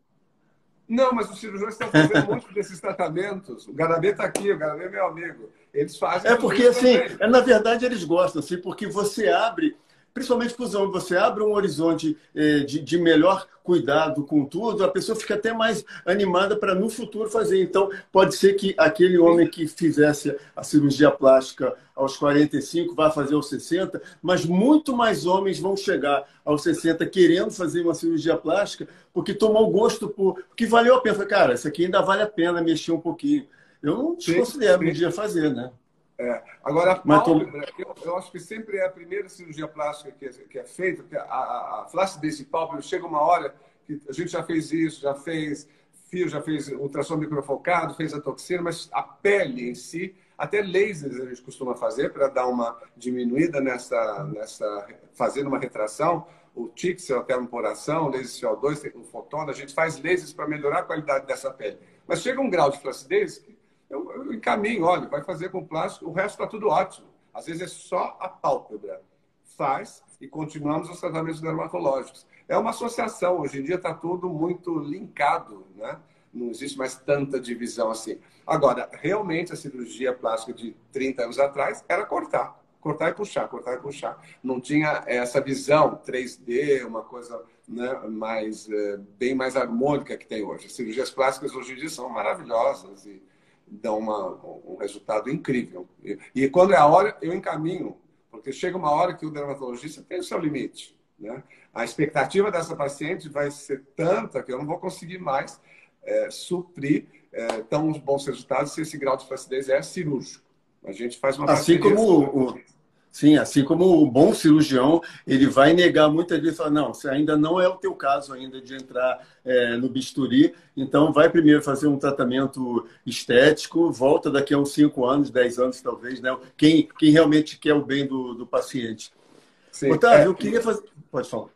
Speaker 2: Não, mas os cirurgiões estão fazendo muito desses tratamentos. O Garabê está aqui, o Garabê é meu amigo. Eles fazem.
Speaker 1: Porque, assim, na verdade, eles gostam, assim, porque você abre, principalmente para os homens, você abre um horizonte de melhor cuidado com tudo, a pessoa fica até mais animada para no futuro fazer. Então, pode ser que aquele homem que fizesse a cirurgia plástica aos 45 vá fazer aos 60, mas muito mais homens vão chegar aos 60 querendo fazer uma cirurgia plástica porque tomou gosto, porque valeu a pena. Falei, cara, isso aqui ainda vale a pena mexer um pouquinho. Eu não desconsidero um dia fazer, né?
Speaker 2: Agora, a pálpebra, eu acho que sempre é a primeira cirurgia plástica que é feita, porque a flacidez de pálpebra chega uma hora que a gente já fez isso, já fez fio, já fez ultrassom microfocado, fez a toxina, mas a pele em si, até lasers a gente costuma fazer para dar uma diminuída fazendo uma retração, o TICSEL, a termoporação, o laser CO2, o fotona, a gente faz lasers para melhorar a qualidade dessa pele. Mas chega um grau de flacidez que eu encaminho, olha, vai fazer com plástico, o resto está tudo ótimo. Às vezes é só a pálpebra. Faz e continuamos os tratamentos dermatológicos. É uma associação, hoje em dia está tudo muito linkado, né? Não existe mais tanta divisão assim. Agora, realmente a cirurgia plástica de 30 anos atrás era cortar. Cortar e puxar, cortar e puxar. Não tinha essa visão 3D, uma coisa, né, bem mais harmônica que tem hoje. As cirurgias plásticas hoje em dia são maravilhosas e dão um resultado incrível. E quando é a hora, eu encaminho, porque chega uma hora que o dermatologista tem o seu limite, né? A expectativa dessa paciente vai ser tanta que eu não vou conseguir mais suprir tão bons resultados se esse grau de flacidez é cirúrgico. A gente faz uma parceria.
Speaker 1: Sim, assim como o bom cirurgião, ele vai negar muitas vezes, falar, não, você ainda não é o teu caso ainda de entrar no bisturi, então vai primeiro fazer um tratamento estético, volta daqui a uns 5 anos, 10 anos talvez, né? Quem realmente quer o bem do paciente. Sim, Otávio, eu queria fazer... Pode falar.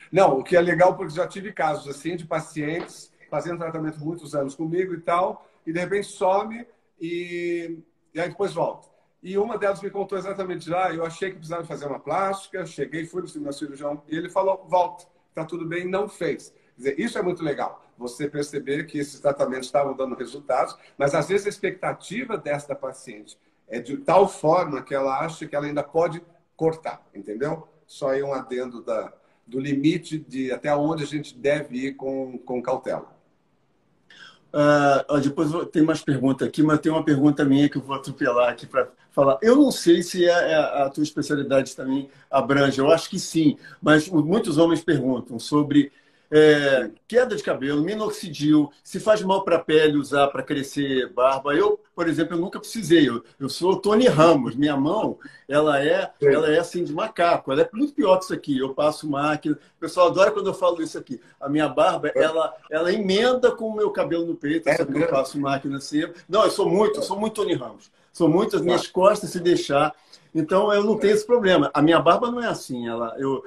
Speaker 2: Não, o que é legal, porque já tive casos assim de pacientes fazendo tratamento muitos anos comigo e tal, e de repente some e aí depois volta. E uma delas me contou exatamente eu achei que precisava fazer uma plástica, cheguei, fui no cirurgião, e ele falou, volta, está tudo bem, não fez. Quer dizer, isso é muito legal, você perceber que esses tratamentos estavam dando resultados, mas às vezes a expectativa desta paciente é de tal forma que ela acha que ela ainda pode cortar, entendeu? Só aí um adendo do limite de até onde a gente deve ir com cautela.
Speaker 1: Depois tem mais perguntas aqui, mas tem uma pergunta minha que eu vou atropelar aqui para falar. Eu não sei se a tua especialidade também abrange, eu acho que sim, mas muitos homens perguntam sobre queda de cabelo, minoxidil, se faz mal para a pele usar para crescer barba. Eu, por exemplo, eu nunca precisei. Eu sou Tony Ramos. Minha mão, ela é assim de macaco. Ela é muito pior que isso aqui. Eu passo máquina. O pessoal adora quando eu falo isso aqui. A minha barba, ela emenda com o meu cabelo no peito. Eu passo máquina sempre. Não, eu sou muito Tony Ramos. São muitas minhas costas se deixar. Então, eu não tenho esse problema. A minha barba não é assim. Eu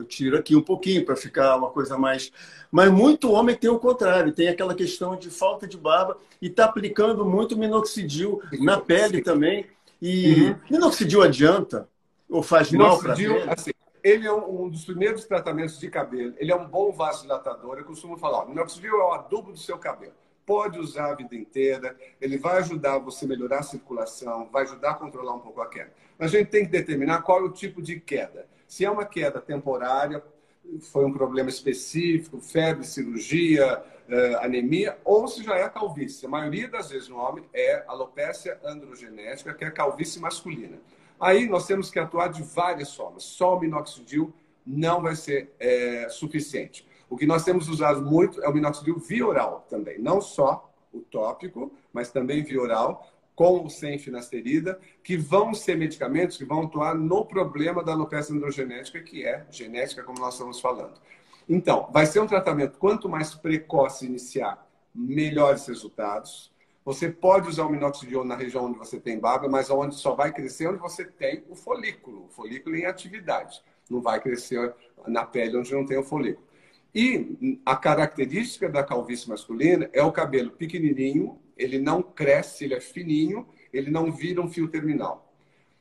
Speaker 1: tiro aqui um pouquinho para ficar uma coisa mais... Mas muito homem tem o contrário. Tem aquela questão de falta de barba e está aplicando muito minoxidil na pele também. E minoxidil adianta? Ou faz mal para a pele?
Speaker 2: Assim, ele é um dos primeiros tratamentos de cabelo. Ele é um bom vasodilatador. Eu costumo falar, o minoxidil é o adubo do seu cabelo. Pode usar a vida inteira, ele vai ajudar você a melhorar a circulação, vai ajudar a controlar um pouco a queda. Mas a gente tem que determinar qual é o tipo de queda. Se é uma queda temporária, foi um problema específico, febre, cirurgia, anemia, ou se já é a calvície. A maioria das vezes no homem é alopécia androgenética, que é a calvície masculina. Aí nós temos que atuar de várias formas. Só o minoxidil não vai ser suficiente. O que nós temos usado muito é o minoxidil via oral também. Não só o tópico, mas também via oral, com ou sem finasterida, que vão ser medicamentos que vão atuar no problema da alopecia androgenética, que é genética, como nós estamos falando. Então, vai ser um tratamento, quanto mais precoce iniciar, melhores resultados. Você pode usar o minoxidil na região onde você tem barba, mas onde só vai crescer onde você tem o folículo em atividade. Não vai crescer na pele onde não tem o folículo. E a característica da calvície masculina é o cabelo pequenininho, ele não cresce, ele é fininho, ele não vira um fio terminal.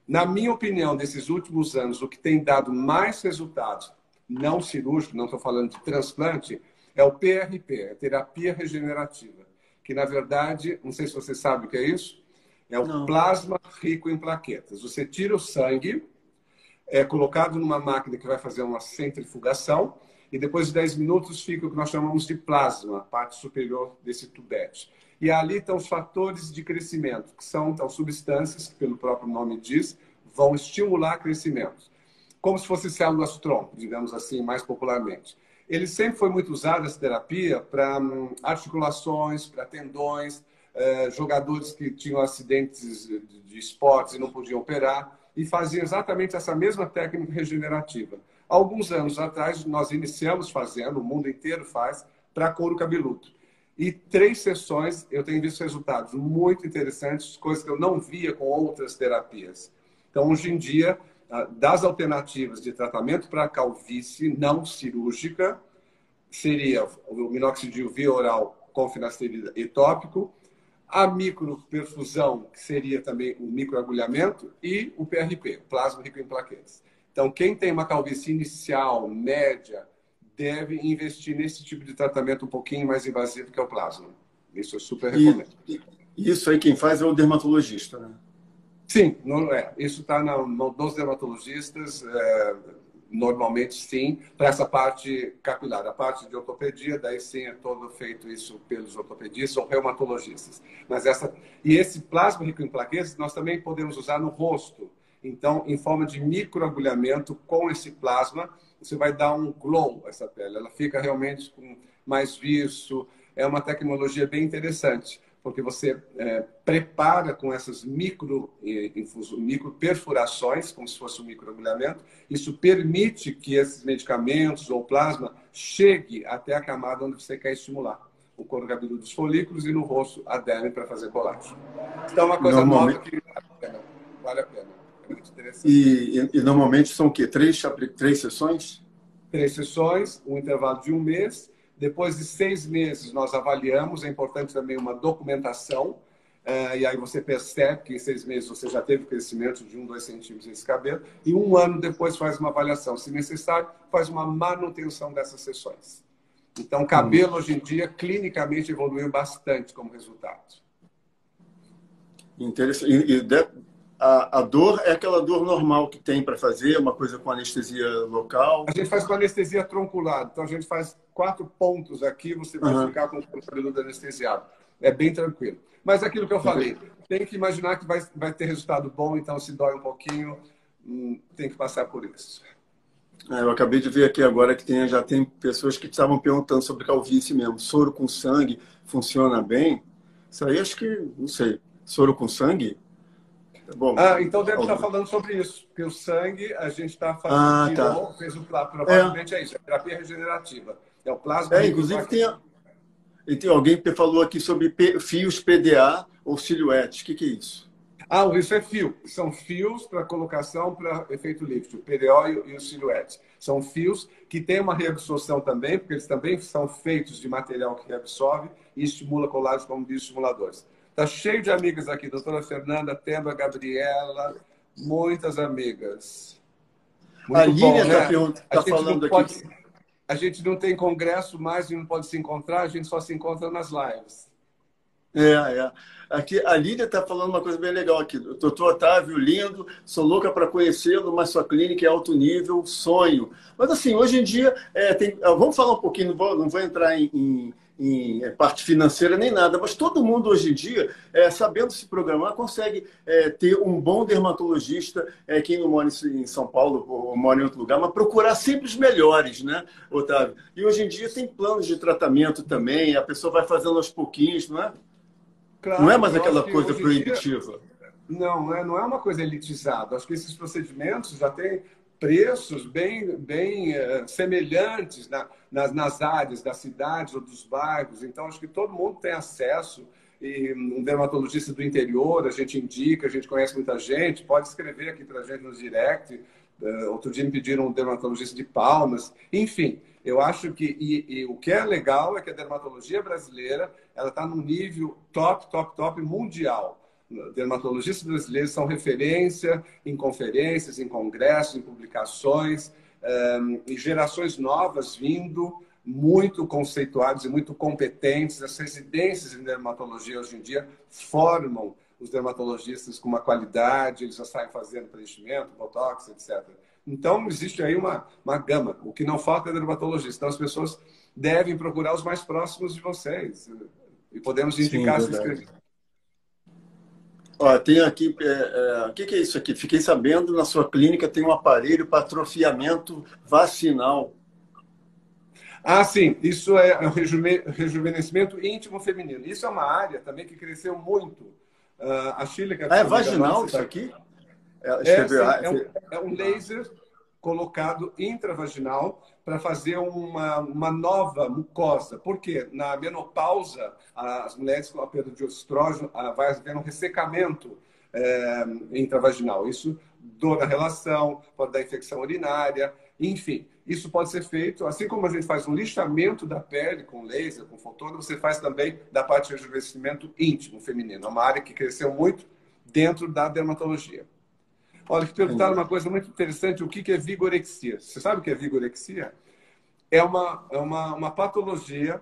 Speaker 2: Na minha opinião, desses últimos anos, o que tem dado mais resultados, não cirúrgico, não estou falando de transplante, é o PRP, a terapia regenerativa, que na verdade, não sei se você sabe o que é isso, é o plasma rico em plaquetas. Você tira o sangue, é colocado numa máquina que vai fazer uma centrifugação, e depois de 10 minutos fica o que nós chamamos de plasma, a parte superior desse tubete. E ali estão os fatores de crescimento, que são então, substâncias que, pelo próprio nome diz, vão estimular crescimento. Como se fossem células-tronco, digamos assim, mais popularmente. Ele sempre foi muito usado, essa terapia, para articulações, para tendões, jogadores que tinham acidentes de esportes e não podiam operar, e faziam exatamente essa mesma técnica regenerativa. Alguns anos atrás, nós iniciamos fazendo, o mundo inteiro faz, para couro cabeludo. E 3 sessões, eu tenho visto resultados muito interessantes, coisas que eu não via com outras terapias. Então, hoje em dia, das alternativas de tratamento para calvície não cirúrgica, seria o minoxidil via oral com finasterida e tópico, a microperfusão, que seria também o microagulhamento, e o PRP, o plasma rico em plaquetas. Então, quem tem uma calvície inicial, média, deve investir nesse tipo de tratamento um pouquinho mais invasivo, que é o plasma. Isso eu super recomendo.
Speaker 1: Isso aí quem faz é o dermatologista, né?
Speaker 2: Sim, isso está na mão dos dermatologistas, normalmente sim, para essa parte capilar. A parte de ortopedia, daí sim é todo feito isso pelos ortopedistas ou reumatologistas. E esse plasma rico em plaquetas nós também podemos usar no rosto. Então, em forma de microagulhamento, com esse plasma, você vai dar um glow a essa pele. Ela fica realmente com mais viço. É uma tecnologia bem interessante, porque você prepara com essas micro perfurações, como se fosse um microagulhamento. Isso permite que esses medicamentos ou plasma chegue até a camada onde você quer estimular. O couro cabeludo dos folículos e no rosto a derme para fazer colágeno. Então, é uma coisa nova que vale a pena. Muito interessante.
Speaker 1: E normalmente são o quê? 3 sessões?
Speaker 2: 3 sessões, um intervalo de 1 mês. Depois de 6 meses, nós avaliamos. É importante também uma documentação. E aí você percebe que em 6 meses você já teve crescimento de 1, 2 centímetros nesse cabelo. E 1 ano depois faz uma avaliação. Se necessário, faz uma manutenção dessas sessões. Então, cabelo hoje em dia, clinicamente, evoluiu bastante como resultado.
Speaker 1: Interessante. A dor é aquela dor normal que tem para fazer, uma coisa com anestesia local?
Speaker 2: A gente faz com anestesia troncular. Então, a gente faz 4 pontos aqui, você vai ficar com o cabeludo anestesiado. É bem tranquilo. Mas aquilo que eu falei, tem que imaginar que vai ter resultado bom, então se dói um pouquinho, tem que passar por isso.
Speaker 1: Eu acabei de ver aqui agora que já tem pessoas que estavam perguntando sobre calvície mesmo. Soro com sangue funciona bem? Isso aí acho que, não sei, soro com sangue? Bom,
Speaker 2: então deve estar falando sobre isso, porque o sangue a gente está fazendo, fez o plasma, provavelmente é isso, é terapia regenerativa. É o plasma.
Speaker 1: Inclusive E tem alguém que falou aqui sobre fios PDA ou silhuetes. O que é isso?
Speaker 2: Ah, isso é fio. São fios para colocação para efeito líquido, o PDO e o silhuete. São fios que têm uma reabsorção também, porque eles também são feitos de material que reabsorve e estimula colágeno como bioestimuladores. Está cheio de amigas aqui, doutora Fernanda, tendo a Gabriela, muitas amigas.
Speaker 1: A
Speaker 2: Muito bom,
Speaker 1: Lília
Speaker 2: né?
Speaker 1: está falando aqui.
Speaker 2: A gente não tem congresso mais e não pode se encontrar, a gente só se encontra nas lives.
Speaker 1: É. Aqui, a Lídia está falando uma coisa bem legal aqui. Doutor Otávio, lindo, sou louca para conhecê-lo, mas sua clínica é alto nível, sonho. Mas assim, hoje em dia, vamos falar um pouquinho, não vou entrar em parte financeira nem nada, mas todo mundo hoje em dia, sabendo se programar, consegue ter um bom dermatologista, quem não mora em São Paulo ou mora em outro lugar, mas procurar sempre os melhores, né, Otávio? E hoje em dia tem planos de tratamento também, a pessoa vai fazendo aos pouquinhos, não é? Não é
Speaker 2: Claro,
Speaker 1: mais
Speaker 2: eu acho
Speaker 1: aquela
Speaker 2: que
Speaker 1: coisa
Speaker 2: hoje em dia
Speaker 1: proibitiva.
Speaker 2: não é uma coisa elitizada. Acho que esses procedimentos já têm preços bem semelhantes nas áreas das cidades ou dos bairros. Então, acho que todo mundo tem acesso. E um dermatologista do interior, a gente indica, a gente conhece muita gente, pode escrever aqui para a gente no direct. Outro dia me pediram um dermatologista de Palmas. Enfim, eu acho que e o que é legal é que a dermatologia brasileira ela está num nível top mundial. Dermatologistas brasileiros são referência em conferências, em congressos, em publicações, e gerações novas vindo, muito conceituados e muito competentes. As residências em dermatologia hoje em dia formam os dermatologistas com uma qualidade, eles já saem fazendo preenchimento, botox, etc. Então, existe aí uma gama. O que não falta é dermatologista. Então, as pessoas devem procurar os mais próximos de vocês. E podemos
Speaker 1: Sim,
Speaker 2: indicar se
Speaker 1: verdade.
Speaker 2: inscrever.
Speaker 1: Ó, tem aqui, o que é isso aqui? Fiquei sabendo, na sua clínica tem um aparelho para atrofiamento vacinal.
Speaker 2: Ah, sim, isso é o rejuvenescimento íntimo feminino. Isso é uma área também que cresceu muito. A Sheila, que é
Speaker 1: Ah, é
Speaker 2: amiga
Speaker 1: vaginal
Speaker 2: nossa,
Speaker 1: isso
Speaker 2: está
Speaker 1: aqui? Escreveu.
Speaker 2: sim, é um laser colocado intravaginal para fazer uma nova mucosa. Por quê? Na menopausa, as mulheres com a perda de estrógeno vai haver um ressecamento intravaginal. Isso dor na relação, pode dar infecção urinária, enfim. Isso pode ser feito, assim como a gente faz um lixamento da pele com laser, com fotônico, você faz também da parte de rejuvenescimento íntimo feminino. É uma área que cresceu muito dentro da dermatologia. Olha, que perguntaram uma coisa muito interessante, o que é vigorexia? Você sabe o que é vigorexia? É uma patologia,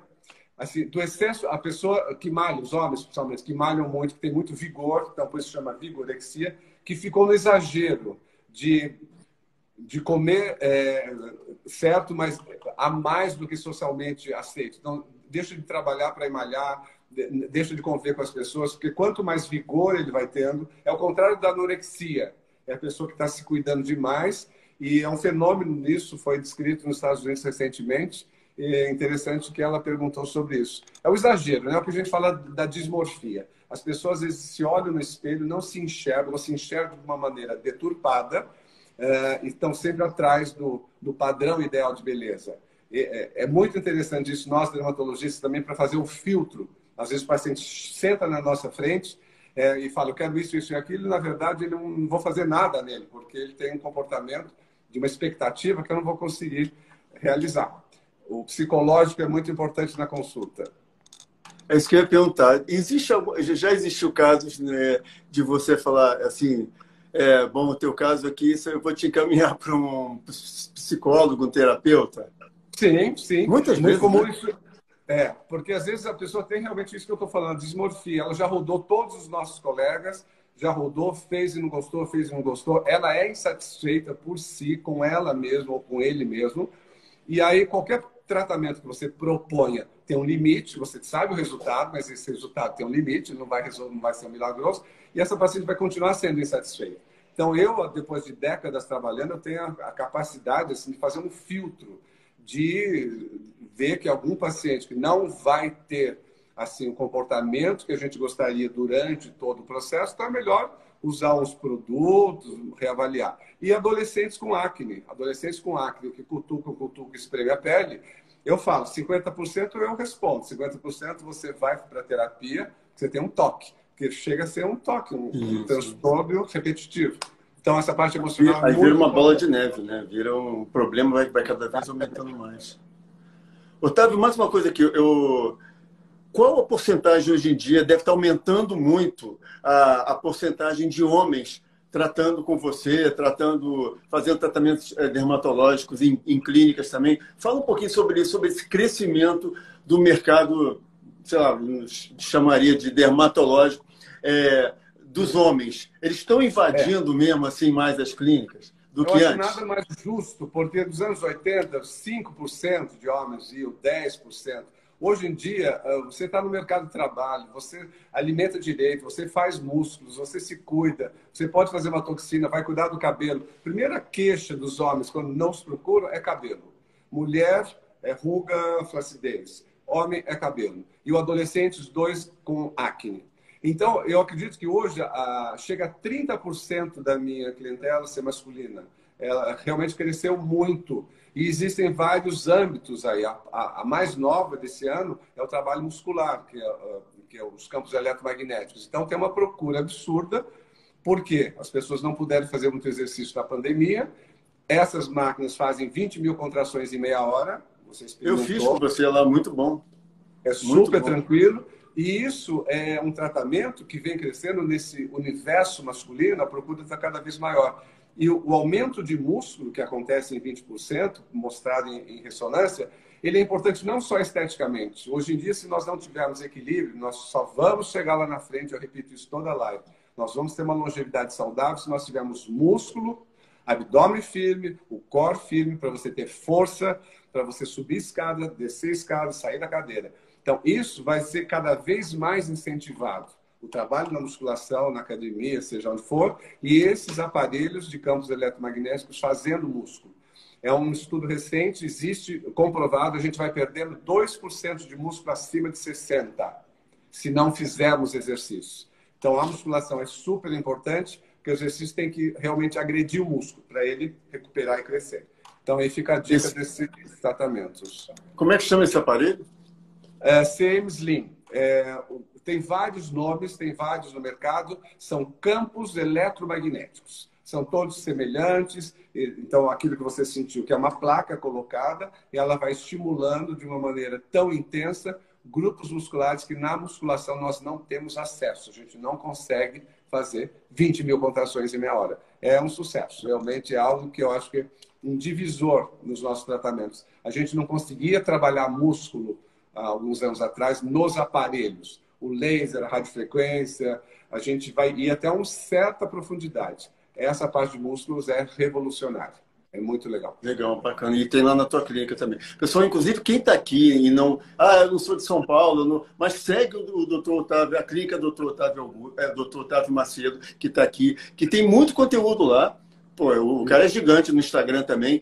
Speaker 2: assim, do excesso, a pessoa que malha, os homens principalmente, que malham muito, que tem muito vigor, então por isso chama vigorexia, que ficou no exagero de comer certo, mas a mais do que socialmente aceito. Então, deixa de trabalhar para malhar, deixa de conviver com as pessoas, porque quanto mais vigor ele vai tendo, é o contrário da anorexia. É a pessoa que está se cuidando demais, e é um fenômeno nisso, foi descrito nos Estados Unidos recentemente, e é interessante que ela perguntou sobre isso. É o exagero, né? É o que a gente fala da dismorfia. As pessoas, às vezes, se olham no espelho, não se enxergam, ou se enxergam de uma maneira deturpada, estão sempre atrás do padrão ideal de beleza. É muito interessante isso, nós dermatologistas também, para fazer o filtro. Às vezes o paciente senta na nossa frente e fala, eu quero isso, isso e aquilo, e na verdade ele não vou fazer nada nele, porque ele tem um comportamento de uma expectativa que eu não vou conseguir realizar. O psicológico é muito importante na consulta.
Speaker 1: É isso que eu ia perguntar. Já existiu casos, né, de você falar assim, bom, o teu caso aqui, eu vou te encaminhar para um psicólogo, um terapeuta?
Speaker 2: Sim.
Speaker 1: Muitas
Speaker 2: Muito
Speaker 1: vezes,
Speaker 2: comum
Speaker 1: né?
Speaker 2: isso. Porque às vezes a pessoa tem realmente isso que eu estou falando, dismorfia. Ela já rodou todos os nossos colegas, já rodou, fez e não gostou, fez e não gostou. Ela é insatisfeita por si, com ela mesma ou com ele mesmo. E aí qualquer tratamento que você proponha tem um limite, você sabe o resultado, mas esse resultado tem um limite, não vai resolver, não vai ser um milagroso, e essa paciente vai continuar sendo insatisfeita. Então, eu, depois de décadas trabalhando, eu tenho a capacidade assim, de fazer um filtro, de ver que algum paciente que não vai ter assim o comportamento que a gente gostaria durante todo o processo, então é melhor usar os produtos, reavaliar. E adolescentes com acne que cutucam, espreme a pele, eu falo, 50% eu respondo, 50% você vai para a terapia, você tem um toque, que chega a ser um toque, um transtorno repetitivo. Então, essa parte emocional é
Speaker 1: Aí
Speaker 2: muito
Speaker 1: vira uma bola
Speaker 2: importante.
Speaker 1: de neve, né? Vira um problema, vai cada vez aumentando mais. Otávio, mais uma coisa aqui. Qual a porcentagem hoje em dia deve estar aumentando muito a porcentagem de homens tratando com você, fazendo tratamentos dermatológicos em clínicas também? Fala um pouquinho sobre isso, sobre esse crescimento do mercado, sei lá, chamaria de dermatológico, dos homens. Eles estão invadindo mesmo assim mais as clínicas do
Speaker 2: Eu
Speaker 1: que
Speaker 2: acho
Speaker 1: antes?
Speaker 2: nada mais justo, porque dos anos 80, 5% de homens iam, 10%. Hoje em dia, você está no mercado de trabalho, você alimenta direito, você faz músculos, você se cuida, você pode fazer uma toxina, vai cuidar do cabelo. Primeira queixa dos homens quando não se procuram é cabelo. Mulher é ruga, flacidez. Homem é cabelo. E o adolescente, os dois com acne. Então, eu acredito que hoje chega a 30% da minha clientela ser masculina. Ela realmente cresceu muito. E existem vários âmbitos aí. A mais nova desse ano é o trabalho muscular, que é os campos eletromagnéticos. Então, tem uma procura absurda, porque as pessoas não puderam fazer muito exercício na pandemia. Essas máquinas fazem 20 mil contrações em meia hora. Você
Speaker 1: Eu fiz com
Speaker 2: experimentou.
Speaker 1: você lá, muito bom.
Speaker 2: É
Speaker 1: Muito
Speaker 2: super
Speaker 1: bom.
Speaker 2: tranquilo. E isso é um tratamento que vem crescendo nesse universo masculino, a procura está cada vez maior. E o aumento de músculo, que acontece em 20%, mostrado em ressonância, ele é importante não só esteticamente. Hoje em dia, se nós não tivermos equilíbrio, nós só vamos chegar lá na frente, eu repito isso toda a live, nós vamos ter uma longevidade saudável se nós tivermos músculo, abdômen firme, o core firme, para você ter força, para você subir escada, descer escada, sair da cadeira. Então, isso vai ser cada vez mais incentivado. O trabalho na musculação, na academia, seja onde for, e esses aparelhos de campos eletromagnéticos fazendo músculo. É um estudo recente, existe comprovado, a gente vai perdendo 2% de músculo acima de 60, se não fizermos exercício. Então, a musculação é super importante, porque o exercício tem que realmente agredir o músculo, para ele recuperar e crescer. Então, aí fica a dica desses tratamentos.
Speaker 1: Como é que chama esse aparelho?
Speaker 2: CM Slim. Tem vários nomes, tem vários no mercado, são campos eletromagnéticos. São todos semelhantes, então aquilo que você sentiu, que é uma placa colocada, e ela vai estimulando de uma maneira tão intensa grupos musculares que na musculação nós não temos acesso, a gente não consegue fazer 20 mil contrações em meia hora. É um sucesso, realmente é algo que eu acho que é um divisor nos nossos tratamentos. A gente não conseguia trabalhar músculo há alguns anos atrás nos aparelhos. O laser, a radiofrequência, a gente vai ir até uma certa profundidade. Essa parte de músculos é revolucionária. É muito legal.
Speaker 1: Legal, bacana. E tem lá na tua clínica também. Pessoal, inclusive, quem está aqui e não... eu não sou de São Paulo, não... mas segue o doutor Otávio, a clínica doutor Otávio, doutor Otávio Macedo, que está aqui, que tem muito conteúdo lá. Pô, o cara é gigante no Instagram também.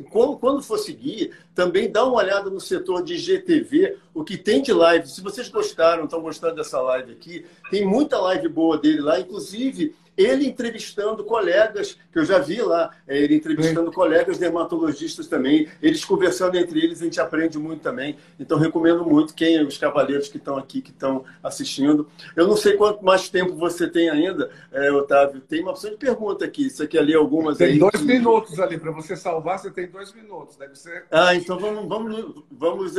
Speaker 1: Quando for seguir, também dá uma olhada no setor de IGTV, o que tem de live. Se vocês gostaram, estão gostando dessa live aqui, tem muita live boa dele lá, inclusive ele entrevistando colegas, que eu já vi lá, ele entrevistando colegas dermatologistas também, eles conversando entre eles, a gente aprende muito também. Então, recomendo muito os cavaleiros que estão aqui, que estão assistindo. Eu não sei quanto mais tempo você tem ainda, Otávio. Tem uma opção de pergunta aqui. Você quer ler algumas
Speaker 2: tem
Speaker 1: aí?
Speaker 2: Tem 2 minutos ali. Para você salvar, você tem 2 minutos. Deve ser...
Speaker 1: Então vamos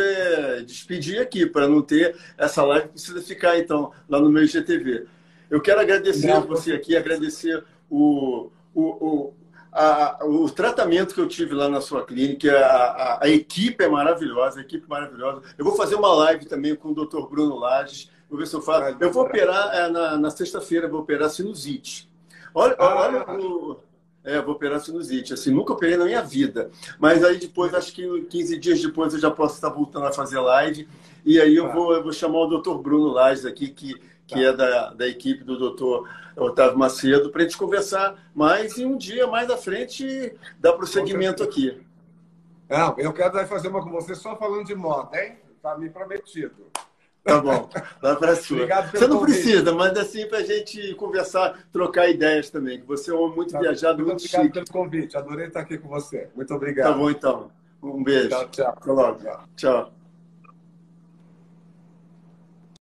Speaker 1: despedir aqui, para não ter essa live, precisa ficar, então, lá no meu IGTV. Eu quero agradecer a você aqui, agradecer o tratamento que eu tive lá na sua clínica. A equipe é maravilhosa, Eu vou fazer uma live também com o Dr. Bruno Lages. Vou ver se eu faço. Eu vou operar na sexta-feira, vou operar sinusite. Olha vou operar sinusite. Assim, nunca operei na minha vida. Mas aí depois, acho que 15 dias depois, eu já posso estar voltando a fazer live. E aí eu vou chamar o Dr. Bruno Lages aqui, que é da equipe do Dr. Otávio Macedo, para a gente conversar mais e um dia mais à frente dar prosseguimento aqui.
Speaker 2: Não, eu quero fazer uma com você só falando de moda, hein? Tá me prometido.
Speaker 1: Tá bom, lá para cima.
Speaker 2: Obrigado pelo
Speaker 1: Você não
Speaker 2: convite.
Speaker 1: precisa, mas assim para a gente conversar, trocar ideias também. Você é um homem muito viajado, muito chique.
Speaker 2: Obrigado pelo convite, adorei estar aqui com você. Muito obrigado.
Speaker 1: Tá bom, então. Um beijo.
Speaker 2: Tchau, tchau.
Speaker 1: Até logo.
Speaker 2: Tchau.
Speaker 1: Tchau.